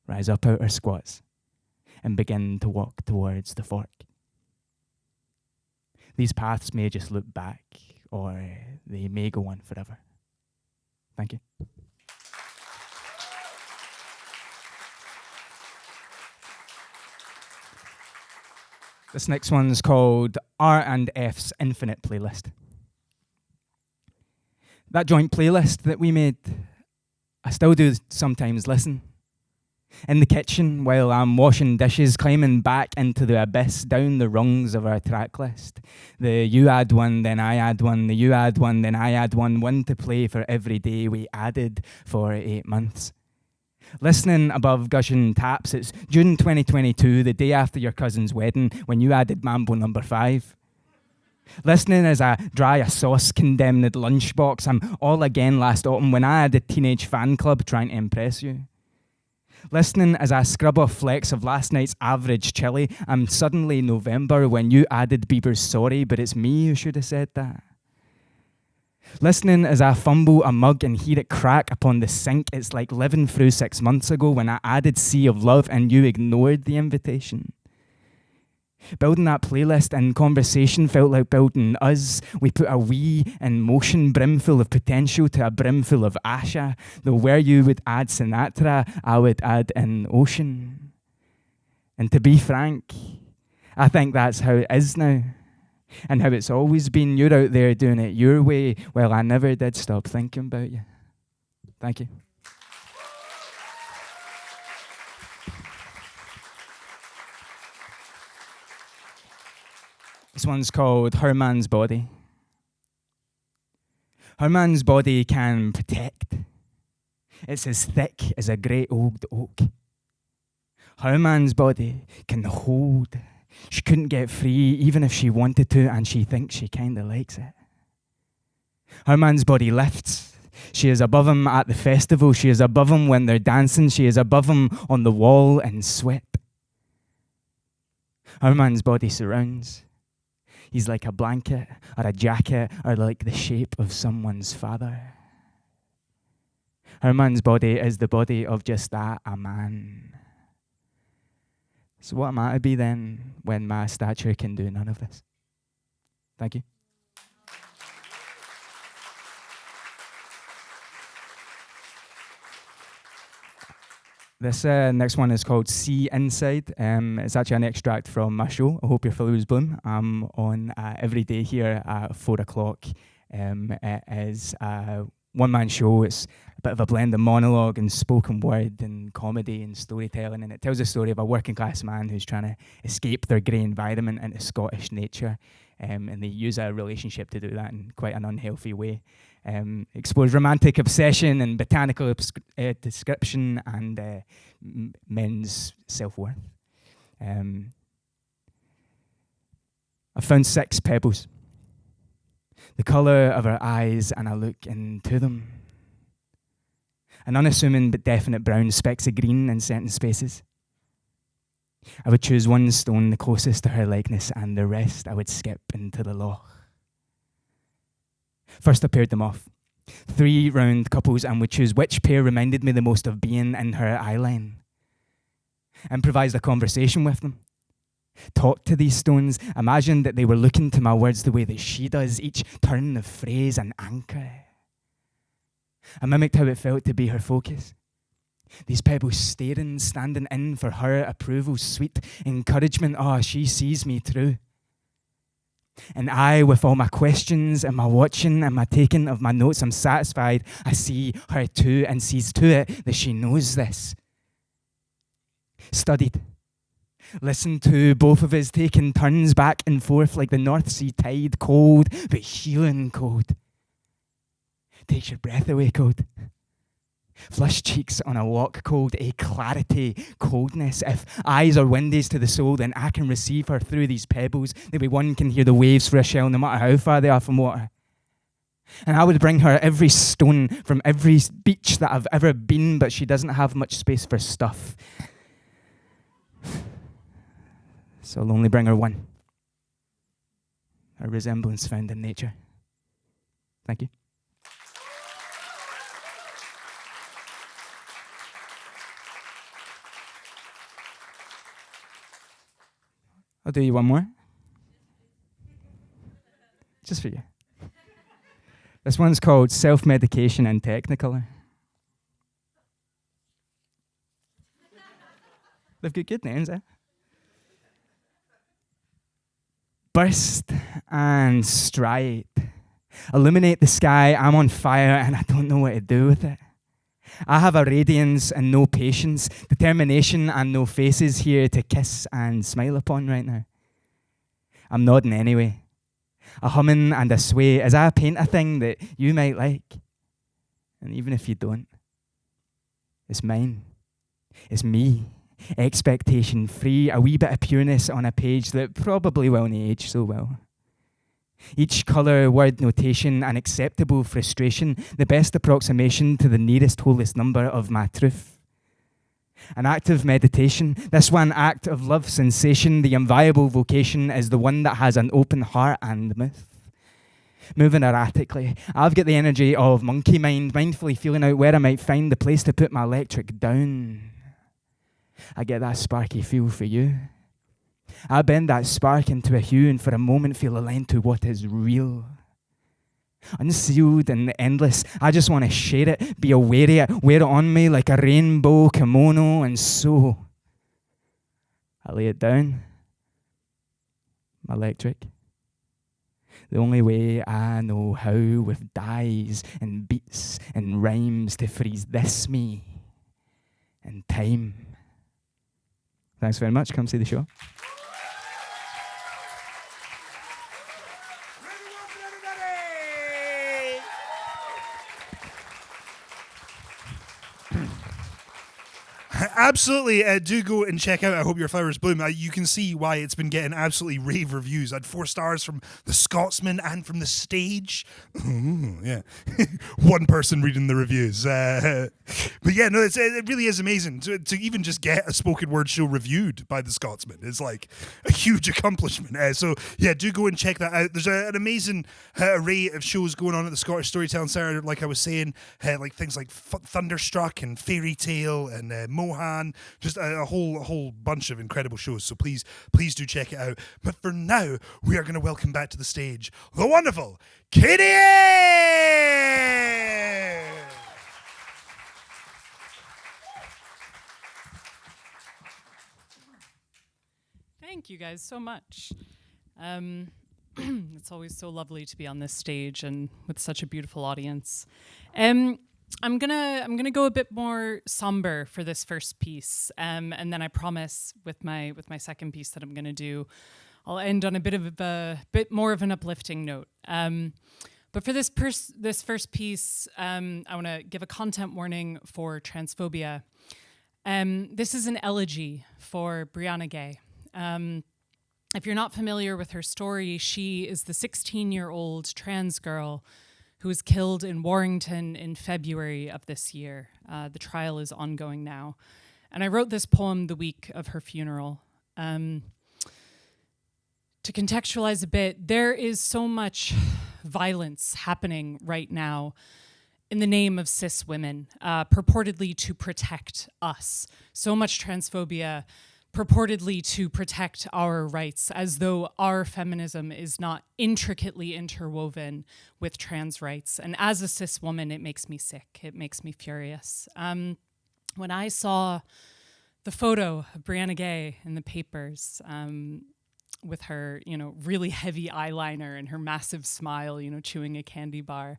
rise up out our squats and begin to walk towards the fork. These paths may just look back or they may go on forever. Thank you. This next one's called R&F's Infinite Playlist. That joint playlist that we made, I still do sometimes listen. In the kitchen while I'm washing dishes, climbing back into the abyss, down the rungs of our track list. The you add one, then I add one, the you add one, then I add one to play for every day we added for 8 months. Listening above gushing taps, it's June 2022, the day after your cousin's wedding, when you added Mambo number 5. Listening as I dry a sauce-condemned lunchbox, I'm all again last autumn when I had a teenage fan club trying to impress you. Listening as I scrub off flecks of last night's average chili, I'm suddenly November when you added Bieber's sorry, but it's me who should have said that. Listening as I fumble a mug and hear it crack upon the sink, it's like living through 6 months ago when I added Sea of Love and you ignored the invitation. Building that playlist and conversation felt like building us. We put a we in motion, brimful of potential to a brimful of Asha. Though where you would add Sinatra, I would add an ocean. And to be frank, I think that's how it is now. And how it's always been. You're out there doing it your way. Well, I never did stop thinking about you. Thank you. This one's called Her Man's Body. Her man's body can protect. It's as thick as a great old oak. Her man's body can hold. She couldn't get free even if she wanted to, and she thinks she kind of likes it. Her man's body lifts. She is above him at the festival. She is above him when they're dancing. She is above him on the wall in sweat. Her man's body surrounds. He's like a blanket or a jacket or like the shape of someone's father. Her man's body is the body of just that, a man. So what am I to be then when my stature can do none of this? Thank you. This next one is called See Inside. It's actually an extract from my show, I Hope Your Flowers Bloom. I'm on every day here at 4 o'clock. It is one-man show. It's a bit of a blend of monologue and spoken word and comedy and storytelling, and it tells the story of a working-class man who's trying to escape their grey environment into Scottish nature, and they use a relationship to do that in quite an unhealthy way. Explores romantic obsession and botanical description and men's self-worth. I found 6 pebbles. The colour of her eyes, and I look into them. An unassuming but definite brown, specks of green in certain spaces. I would choose one stone the closest to her likeness, and the rest I would skip into the loch. First I paired them off. 3 round couples, and would choose which pair reminded me the most of being in her eyeline. Improvised a conversation with them. Talked to these stones, imagined that they were looking to my words the way that she does, each turn of phrase and anchor. I mimicked how it felt to be her focus. These pebbles staring, standing in for her approval, sweet encouragement. Oh, she sees me through. And I, with all my questions and my watching and my taking of my notes, I'm satisfied I see her too, and sees to it that she knows this. Studied. Listened to both of us taking turns back and forth like the North Sea tide, cold but healing cold. Takes your breath away cold. Flushed cheeks on a walk cold, a clarity, coldness. If eyes are windows to the soul, then I can receive her through these pebbles. The way one can hear the waves for a shell, no matter how far they are from water. And I would bring her every stone from every beach that I've ever been, but she doesn't have much space for stuff. So I'll only bring her one. A resemblance found in nature. Thank you. I'll do you one more. Just for you. This one's called Self-Medication in Technicolor. They've got good names, eh? Burst and stride. Illuminate the sky, I'm on fire and I don't know what to do with it. I have a radiance and no patience, determination and no faces here to kiss and smile upon right now. I'm nodding anyway, a humming and a sway as I paint a thing that you might like. And even if you don't, it's mine, it's me. Expectation free, a wee bit of pureness on a page that probably won't age so well. Each colour, word, notation, an acceptable frustration, the best approximation to the nearest wholest number of my truth. An act of meditation, this one act of love sensation, the inviolable vocation is the one that has an open heart and mouth. Moving erratically, I've got the energy of monkey mind, mindfully feeling out where I might find the place to put my electric down. I get that sparky feel for you. I bend that spark into a hue and for a moment feel aligned to what is real. Unsealed and endless, I just want to share it, be aware of it, wear it on me like a rainbow kimono, and so I lay it down. My electric. The only way I know how, with dyes and beats and rhymes to freeze this me and time. Thanks very much. Come see the show. Absolutely, do go and check out I Hope Your Flowers Bloom. You can see why it's been getting absolutely rave reviews. I had 4 stars from the Scotsman and from the stage. Yeah, one person reading the reviews. But yeah, no, it really is amazing to even just get a spoken word show reviewed by the Scotsman. It's like a huge accomplishment. So yeah, do go and check that out. There's an amazing array of shows going on at the Scottish Storytelling Centre, like I was saying, like things like Thunderstruck and Fairy Tale and Mohan, just a whole bunch of incredible shows. So please do check it out. But for now, we are going to welcome back to the stage the wonderful Katie Ailes! Thank you guys so much. It's always so lovely to be on this stage and with such a beautiful audience. I'm gonna go a bit more somber for this first piece, and then I promise with my second piece that I'm gonna do, I'll end on a bit more of an uplifting note. But for this first piece, I want to give a content warning for transphobia. This is an elegy for Brianna Gay. If you're not familiar with her story, she is the 16-year-old trans girl who was killed in Warrington in February of this year. The trial is ongoing now. And I wrote this poem the week of her funeral. To contextualize a bit, there is so much violence happening right now in the name of cis women, purportedly to protect us. So much transphobia purportedly to protect our rights, as though our feminism is not intricately interwoven with trans rights. And as a cis woman, it makes me sick. It makes me furious. When I saw the photo of Brianna Gay in the papers, with her, really heavy eyeliner and her massive smile, chewing a candy bar,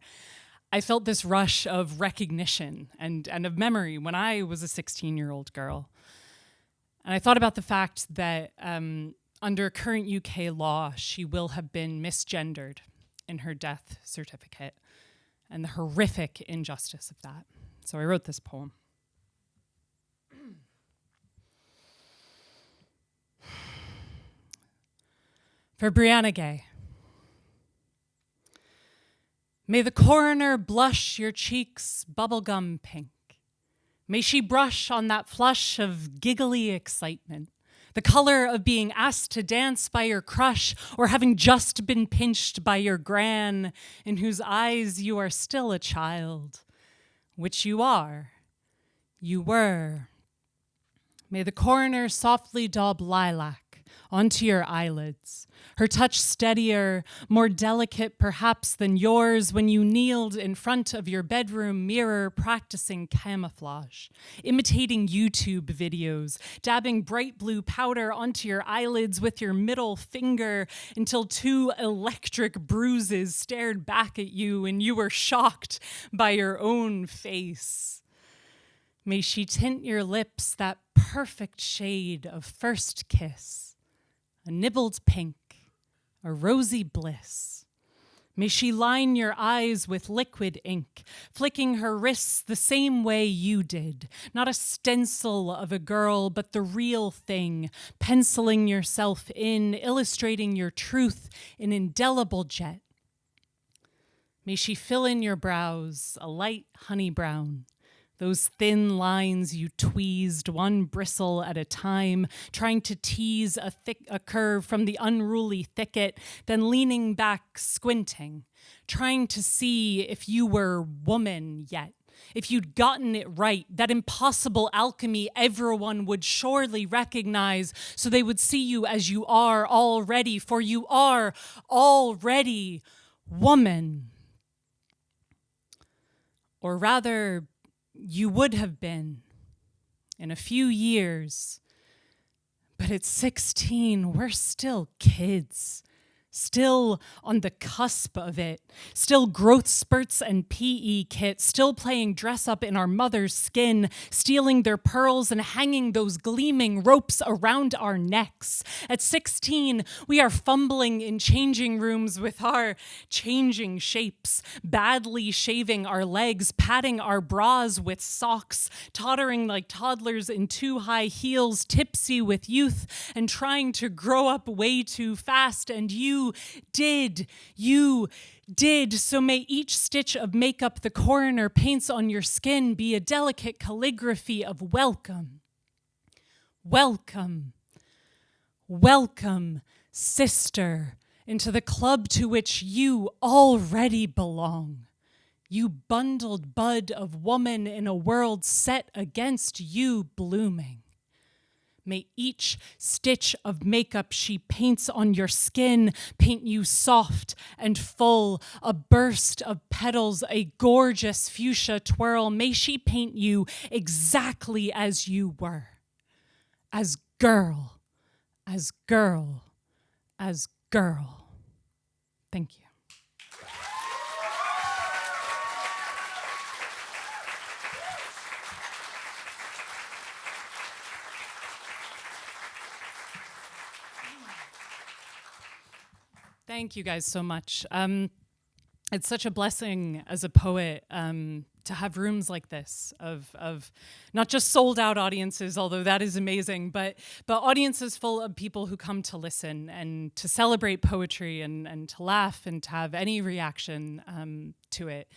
I felt this rush of recognition and of memory when I was a 16-year-old girl. And I thought about the fact that under current UK law, she will have been misgendered in her death certificate, and the horrific injustice of that. So I wrote this poem. For Brianna Gay. May the coroner blush your cheeks bubblegum pink. May she brush on that flush of giggly excitement, the color of being asked to dance by your crush or having just been pinched by your gran, in whose eyes you are still a child, which you are, you were. May the coroner softly daub lilac onto your eyelids, her touch steadier, more delicate perhaps than yours when you kneeled in front of your bedroom mirror practicing camouflage, imitating YouTube videos, dabbing bright blue powder onto your eyelids with your middle finger until 2 electric bruises stared back at you and you were shocked by your own face. May she tint your lips that perfect shade of first kiss, a nibbled pink, a rosy bliss. May she line your eyes with liquid ink, flicking her wrists the same way you did, not a stencil of a girl, but the real thing, penciling yourself in, illustrating your truth in indelible jet. May she fill in your brows, a light honey brown, those thin lines you tweezed, one bristle at a time, trying to tease a curve from the unruly thicket, then leaning back, squinting, trying to see if you were woman yet, if you'd gotten it right, that impossible alchemy everyone would surely recognize, so they would see you as you are already, for you are already woman. Or rather, you would have been in a few years, but at 16, we're still kids, still on the cusp of it, still growth spurts and PE kits, still playing dress up in our mother's skin, stealing their pearls and hanging those gleaming ropes around our necks. At 16, we are fumbling in changing rooms with our changing shapes, badly shaving our legs, patting our bras with socks, tottering like toddlers in too high heels, tipsy with youth, and trying to grow up way too fast. And you did. So may each stitch of makeup the coroner paints on your skin be a delicate calligraphy of welcome. Welcome. Welcome, sister, into the club to which you already belong. You bundled bud of woman in a world set against you blooming. May each stitch of makeup she paints on your skin paint you soft and full, a burst of petals, a gorgeous fuchsia twirl. May she paint you exactly as you were, as girl, as girl, as girl. Thank you. Thank you guys so much. It's such a blessing as a poet to have rooms like this of not just sold out audiences, although that is amazing, but audiences full of people who come to listen and to celebrate poetry and to laugh and to have any reaction to it.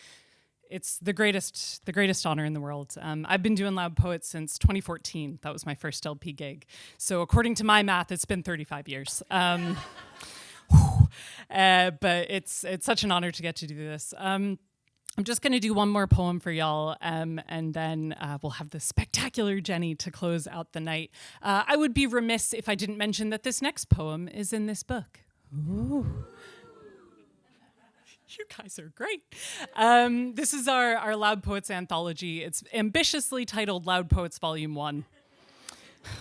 It's the greatest honor in the world. I've been doing Loud Poets since 2014. That was my first LP gig. So according to my math, it's been 35 years. But it's such an honor to get to do this. I'm just going to do one more poem for y'all, and then we'll have the spectacular Jenny to close out the night. I would be remiss if I didn't mention that this next poem is in this book. Ooh. You guys are great. This is our Loud Poets anthology. It's ambitiously titled Loud Poets Volume 1.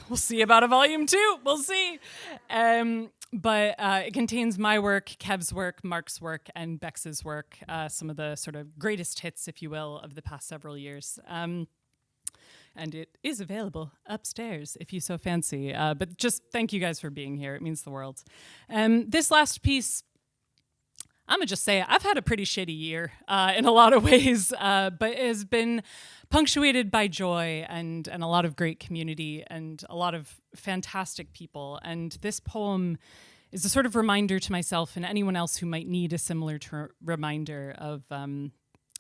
We'll see about a Volume 2. We'll see. But it contains my work, Kev's work, Mark's work, and Bex's work, some of the sort of greatest hits, if you will, of the past several years. And it is available upstairs if you so fancy. But just thank you guys for being here. It means the world. This last piece, I'm going to just say I've had a pretty shitty year in a lot of ways, but it has been punctuated by joy and a lot of great community and a lot of fantastic people. And this poem is a sort of reminder to myself and anyone else who might need a similar reminder of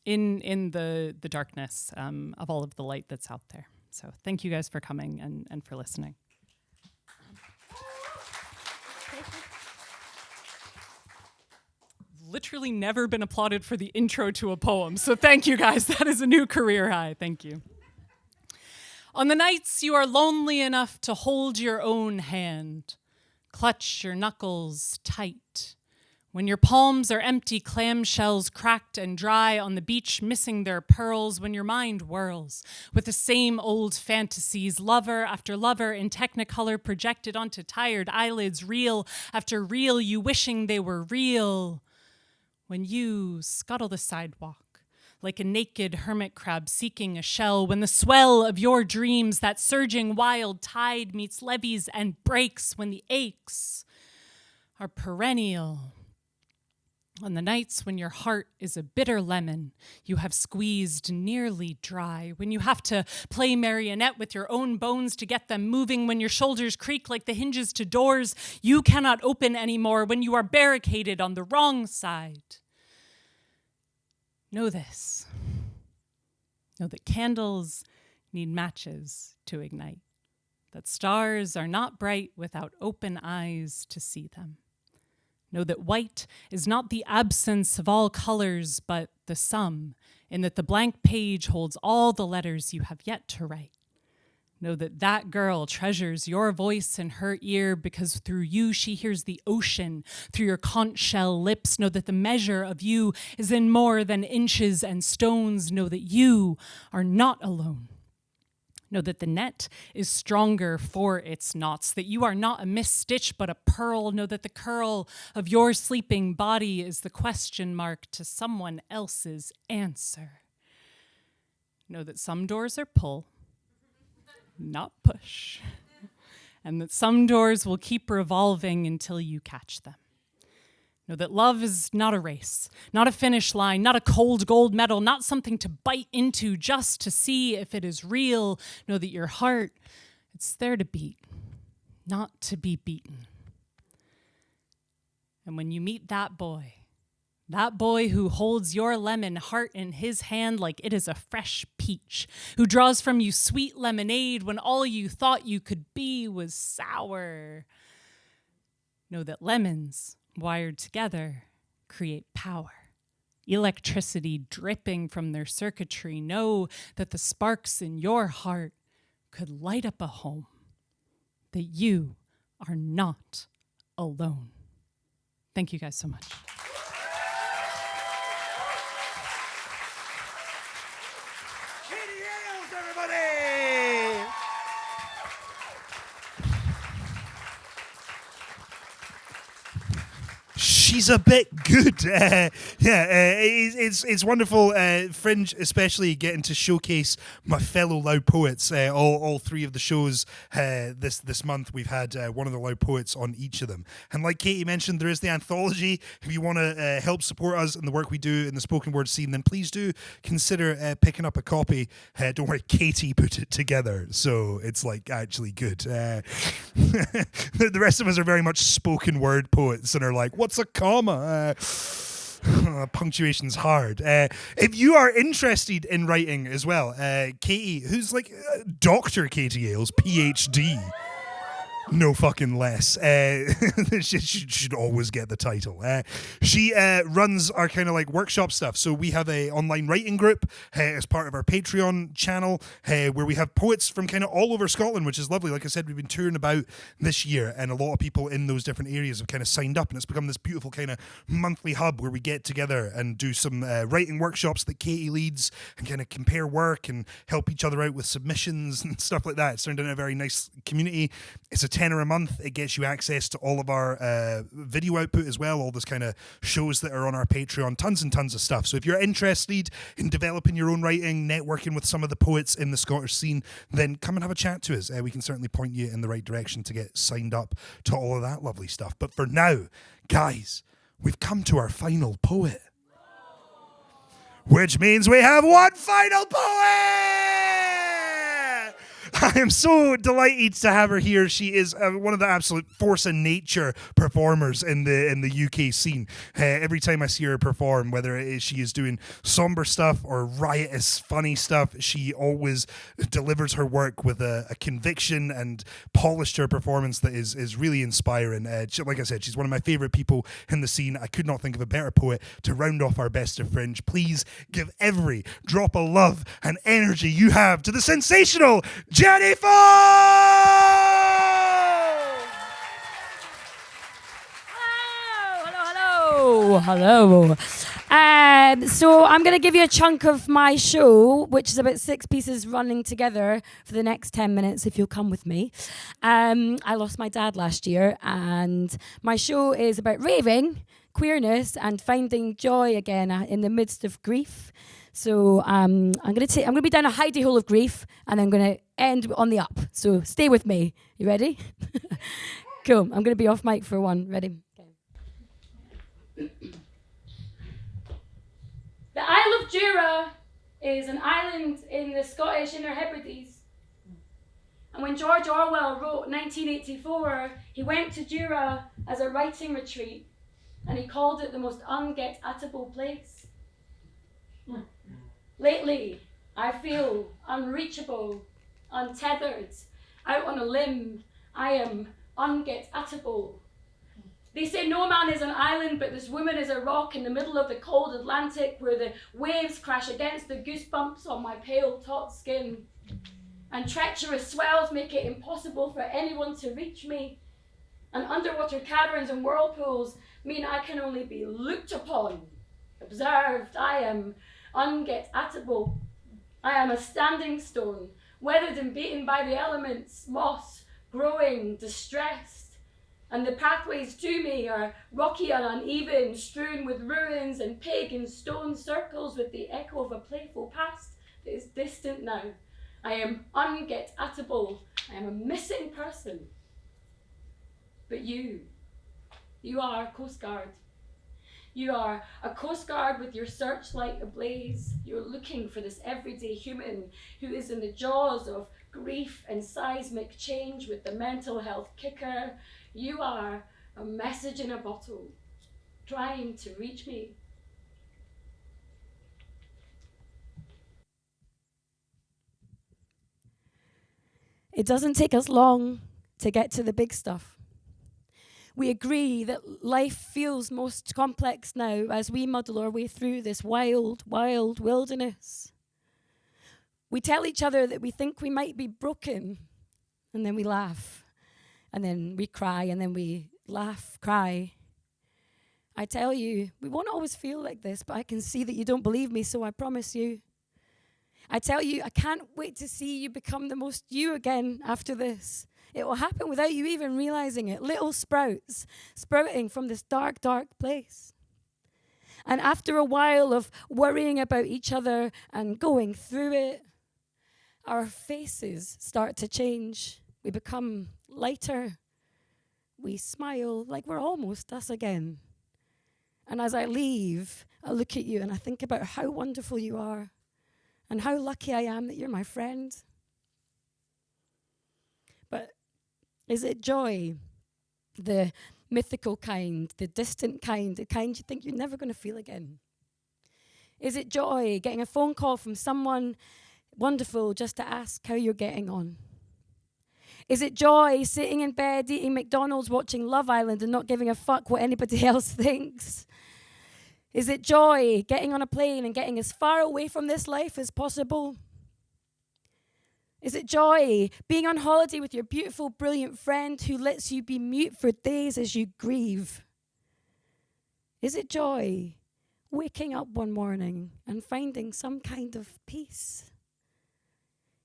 in the darkness of all of the light that's out there. So thank you guys for coming and for listening. Literally never been applauded for the intro to a poem. So thank you guys. That is a new career high. Thank you. On the nights you are lonely enough to hold your own hand, clutch your knuckles tight. When your palms are empty, clamshells cracked and dry on the beach, missing their pearls, when your mind whirls with the same old fantasies, lover after lover in technicolor projected onto tired eyelids, reel after reel, you wishing they were real. When you scuttle the sidewalk like a naked hermit crab seeking a shell, when the swell of your dreams, that surging wild tide meets levees and breaks, when the aches are perennial. On the nights when your heart is a bitter lemon you have squeezed nearly dry, when you have to play marionette with your own bones to get them moving, when your shoulders creak like the hinges to doors you cannot open anymore, when you are barricaded on the wrong side. Know this. Know that candles need matches to ignite, that stars are not bright without open eyes to see them. Know that white is not the absence of all colors, but the sum, in that the blank page holds all the letters you have yet to write. Know that that girl treasures your voice in her ear because through you she hears the ocean through your conch shell lips. Know that the measure of you is in more than inches and stones. Know that you are not alone. Know that the net is stronger for its knots, that you are not a misstitch but a pearl. Know that the curl of your sleeping body is the question mark to someone else's answer. Know that some doors are pull, not push, and that some doors will keep revolving until you catch them. Know that love is not a race, not a finish line, not a cold gold medal, not something to bite into just to see if it is real. Know that your heart, it's there to beat, not to be beaten. And when you meet that boy who holds your lemon heart in his hand like it is a fresh peach, who draws from you sweet lemonade when all you thought you could be was sour, know that lemons, wired together, create power. Electricity dripping from their circuitry. Know that the sparks in your heart could light up a home, that you are not alone. Thank you guys so much. Ailes, everybody! Shh. she's a bit good. It's wonderful. Fringe, especially getting to showcase my fellow Loud Poets. All three of the shows this month, we've had one of the Loud Poets on each of them. And like Katie mentioned, there is the anthology. If you want to help support us in the work we do in the spoken word scene, then please do consider picking up a copy. Don't worry, Katie put it together, so it's like actually good. The rest of us are very much spoken word poets and are like, what's a comma? Punctuation's hard. If you are interested in writing as well, Katie, who's like Dr. Katie Ailes, PhD. No fucking less. She should always get the title. She runs our kind of like workshop stuff. So we have a online writing group as part of our Patreon channel where we have poets from kind of all over Scotland, which is lovely. Like I said, we've been touring about this year and a lot of people in those different areas have kind of signed up, and it's become this beautiful kind of monthly hub where we get together and do some writing workshops that Katie leads and kind of compare work and help each other out with submissions and stuff like that. It's turned into a very nice community. It's a £10 a month. It gets you access to all of our video output as well, all those kind of shows that are on our Patreon, tons and tons of stuff. So if you're interested in developing your own writing, networking with some of the poets in the Scottish scene, then come and have a chat to us. We can certainly point you in the right direction to get signed up to all of that lovely stuff. But for now, guys, we've come to our final poet, which means we have one final poet! I am so delighted to have her here. She is one of the absolute force of nature performers in the UK scene. Every time I see her perform, whether it is she is doing somber stuff or riotous, funny stuff, she always delivers her work with a conviction and polished her performance that is really inspiring. Like I said, she's one of my favourite people in the scene. I could not think of a better poet to round off our Best of Fringe. Please give every drop of love and energy you have to the sensational Jenny Foulds! Hello. So I'm going to give you a chunk of my show, which is about 6 pieces running together for the next 10 minutes, if you'll come with me. I lost my dad last year, and my show is about raving, queerness, and finding joy again in the midst of grief. So I'm going to be down a hidey hole of grief, and I'm going to end on the up. So stay with me. You ready? Cool. I'm going to be off mic for one. Ready? Okay. The Isle of Jura is an island in the Scottish Inner Hebrides. And when George Orwell wrote 1984, he went to Jura as a writing retreat, and he called it the most unget-atable place. Lately, I feel unreachable, untethered, out on a limb. I am unget-atable. They say no man is an island, but this woman is a rock in the middle of the cold Atlantic where the waves crash against the goosebumps on my pale, taut skin. And treacherous swells make it impossible for anyone to reach me. And underwater caverns and whirlpools mean I can only be looked upon, observed. I am unget-atable. I am a standing stone, weathered and beaten by the elements, moss, growing, distressed. And the pathways to me are rocky and uneven, strewn with ruins and pagan stone circles with the echo of a playful past that is distant now. I am unget-atable. I am a missing person. But you are a Coast Guard. You are a Coast Guard with your searchlight ablaze. You're looking for this everyday human who is in the jaws of grief and seismic change with the mental health kicker. You are a message in a bottle, trying to reach me. It doesn't take us long to get to the big stuff. We agree that life feels most complex now as we muddle our way through this wild, wild wilderness. We tell each other that we think we might be broken, and then we laugh, and then we cry, and then we laugh, cry. I tell you, we won't always feel like this, but I can see that you don't believe me, so I promise you. I tell you, I can't wait to see you become the most you again after this. It will happen without you even realizing it. Little sprouts sprouting from this dark, dark place. And after a while of worrying about each other and going through it, our faces start to change. We become lighter. We smile like we're almost us again. And as I leave, I look at you and I think about how wonderful you are and how lucky I am that you're my friend. But is it joy, the mythical kind, the distant kind, the kind you think you're never going to feel again? Is it joy getting a phone call from someone wonderful just to ask how you're getting on? Is it joy sitting in bed eating McDonald's, watching Love Island and not giving a fuck what anybody else thinks? Is it joy getting on a plane and getting as far away from this life as possible? Is it joy being on holiday with your beautiful, brilliant friend who lets you be mute for days as you grieve? Is it joy waking up one morning and finding some kind of peace?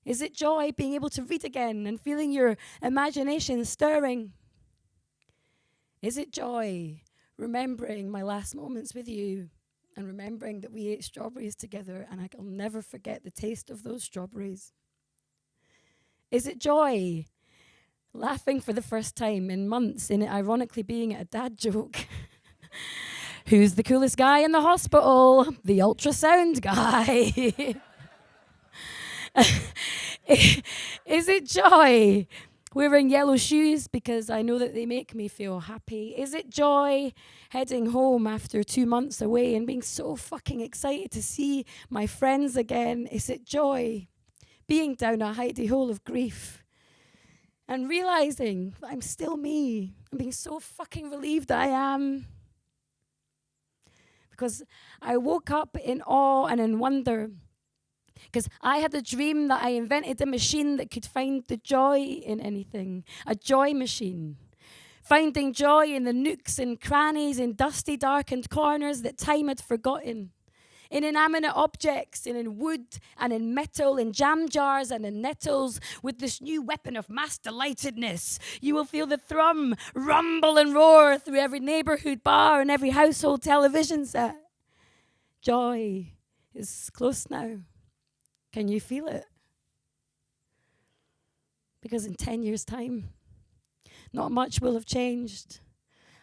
Is it joy being able to read again and feeling your imagination stirring? Is it joy remembering my last moments with you and remembering that we ate strawberries together and I'll never forget the taste of those strawberries? Is it joy laughing for the first time in months in it ironically being a dad joke? Who's the coolest guy in the hospital? The ultrasound guy. Is it joy wearing yellow shoes because I know that they make me feel happy? Is it joy heading home after 2 months away and being so fucking excited to see my friends again? Is it joy being down a hidey hole of grief and realizing that I'm still me and being so fucking relieved that I am? Because I woke up in awe and in wonder. Because I had a dream that I invented a machine that could find the joy in anything. A joy machine. Finding joy in the nooks and crannies, in dusty, darkened corners that time had forgotten. In inanimate objects, and in wood, and in metal, in jam jars, and in nettles. With this new weapon of mass delightedness, you will feel the thrum, rumble, and roar through every neighborhood bar and every household television set. Joy is close now. Can you feel it? Because in 10 years' time, not much will have changed.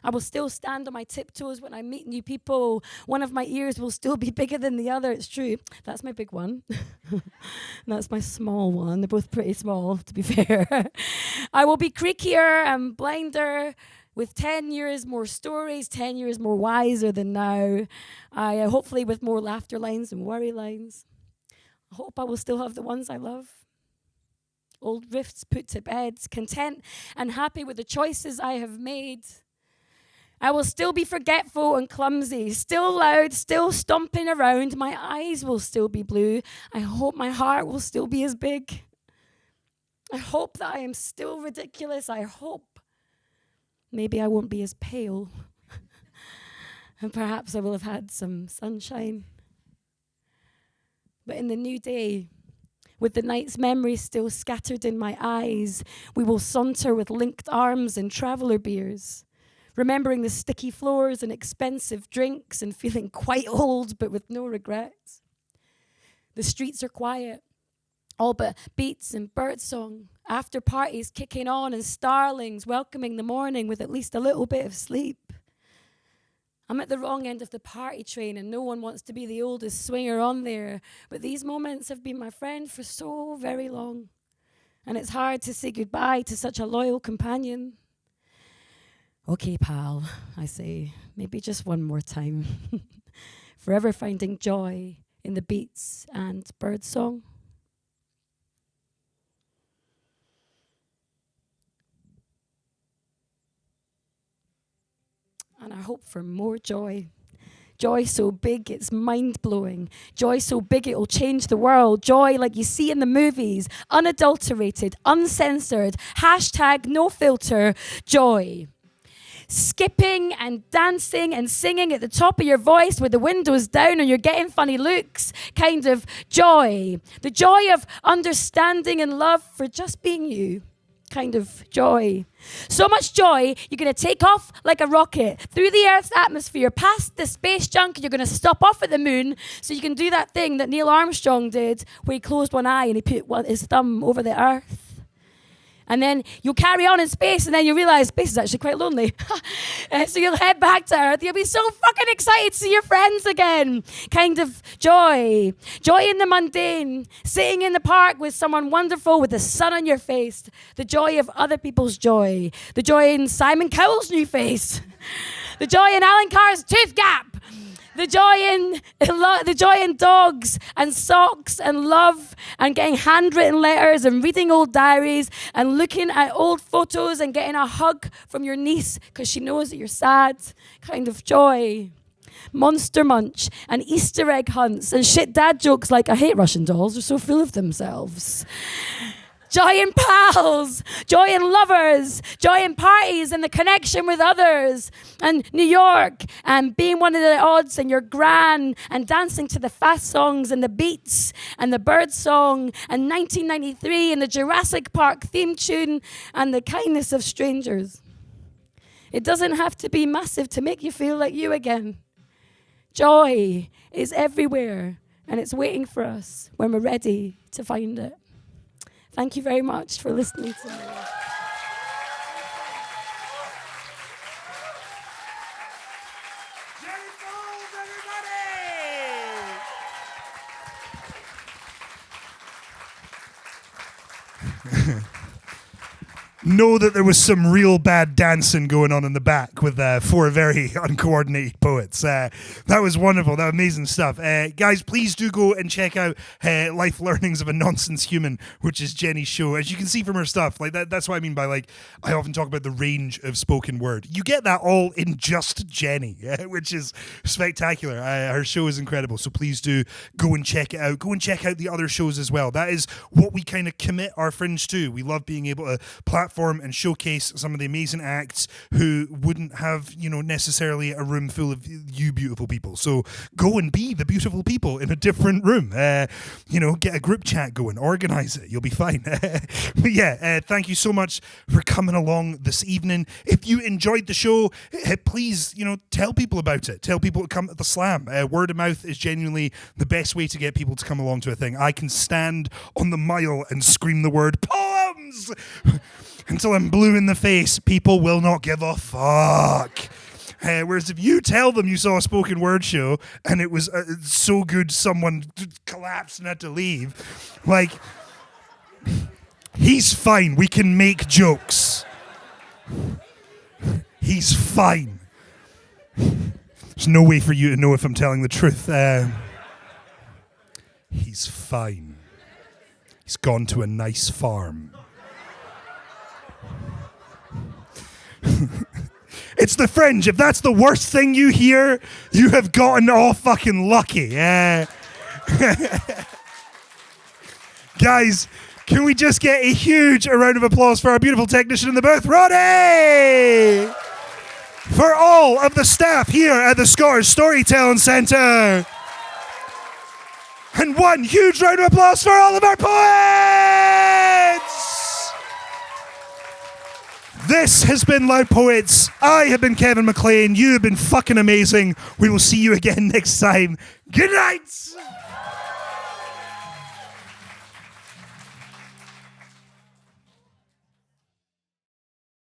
I will still stand on my tiptoes when I meet new people. One of my ears will still be bigger than the other. It's true. That's my big one. That's my small one. They're both pretty small, to be fair. I will be creakier and blinder with 10 years more stories, 10 years more wiser than now. Hopefully with more laughter lines and worry lines. I hope I will still have the ones I love. Old rifts put to bed, content and happy with the choices I have made. I will still be forgetful and clumsy, still loud, still stomping around. My eyes will still be blue. I hope my heart will still be as big. I hope that I am still ridiculous. I hope maybe I won't be as pale. And perhaps I will have had some sunshine. But in the new day, with the night's memories still scattered in my eyes, we will saunter with linked arms and traveller beers, remembering the sticky floors and expensive drinks and feeling quite old but with no regrets. The streets are quiet, all but beats and birdsong, after parties kicking on and starlings welcoming the morning with at least a little bit of sleep. I'm at the wrong end of the party train and no one wants to be the oldest swinger on there. But these moments have been my friend for so very long. And it's hard to say goodbye to such a loyal companion. Okay, pal, I say, maybe just one more time. Forever finding joy in the beats and birdsong. And I hope for more joy. Joy so big it's mind-blowing. Joy so big it'll change the world. Joy like you see in the movies. Unadulterated, uncensored, hashtag no filter, joy. Skipping and dancing and singing at the top of your voice with the windows down and you're getting funny looks. Kind of joy. The joy of understanding and love for just being you. kind of joy. So much joy, you're going to take off like a rocket through the Earth's atmosphere, past the space junk, and you're going to stop off at the moon so you can do that thing that Neil Armstrong did where he closed one eye and he put his thumb over the Earth. And then you'll carry on in space, and then you realize space is actually quite lonely. So you'll head back to Earth. You'll be so fucking excited to see your friends again. Kind of joy. Joy in the mundane. Sitting in the park with someone wonderful with the sun on your face. The joy of other people's joy. The joy in Simon Cowell's new face. The joy in Alan Carr's tooth gap. The joy in dogs and socks and love and getting handwritten letters and reading old diaries and looking at old photos and getting a hug from your niece because she knows that you're sad. Kind of joy. Monster Munch and Easter egg hunts and shit dad jokes like, I hate Russian dolls, they're so full of themselves. Joy in pals, joy in lovers, joy in parties and the connection with others, and New York, and being one of the odds and your gran, and dancing to the fast songs and the beats, and the bird song, and 1993, and the Jurassic Park theme tune, and the kindness of strangers. It doesn't have to be massive to make you feel like you again. Joy is everywhere, and it's waiting for us when we're ready to find it. Thank you very much for listening to me. Jenny Foulds, everybody! Know that there was some real bad dancing going on in the back with 4 very uncoordinated poets. That was wonderful. That was amazing stuff. Guys, please do go and check out Life Learnings of a Nonsense Human, which is Jenny's show. As you can see from her stuff, like that's what I mean by, like, I often talk about the range of spoken word. You get that all in just Jenny, which is spectacular. Her show is incredible, so please do go and check it out. Go and check out the other shows as well. That is what we kind of commit our Fringe to. We love being able to platform and showcase some of the amazing acts who wouldn't have, necessarily a room full of you beautiful people. So go and be the beautiful people in a different room. Get a group chat going, organize it. You'll be fine. But yeah, thank you so much for coming along this evening. If you enjoyed the show, please, tell people about it. Tell people to come to the slam. Word of mouth is genuinely the best way to get people to come along to a thing. I can stand on the mile and scream the word poems until I'm blue in the face. People will not give a fuck. Whereas if you tell them you saw a spoken word show and it was so good someone collapsed and had to leave, like, he's fine. We can make jokes. He's fine. There's no way for you to know if I'm telling the truth. He's fine. He's gone to a nice farm. It's the Fringe. If that's the worst thing you hear, you have gotten all fucking lucky. Guys, can we just get a huge round of applause for our beautiful technician in the booth, Roddy? For all of the staff here at the Scottish Storytelling Centre. And one huge round of applause for all of our poets! This has been Loud Poets. I have been Kevin McLean. You have been fucking amazing. We will see you again next time. Good night!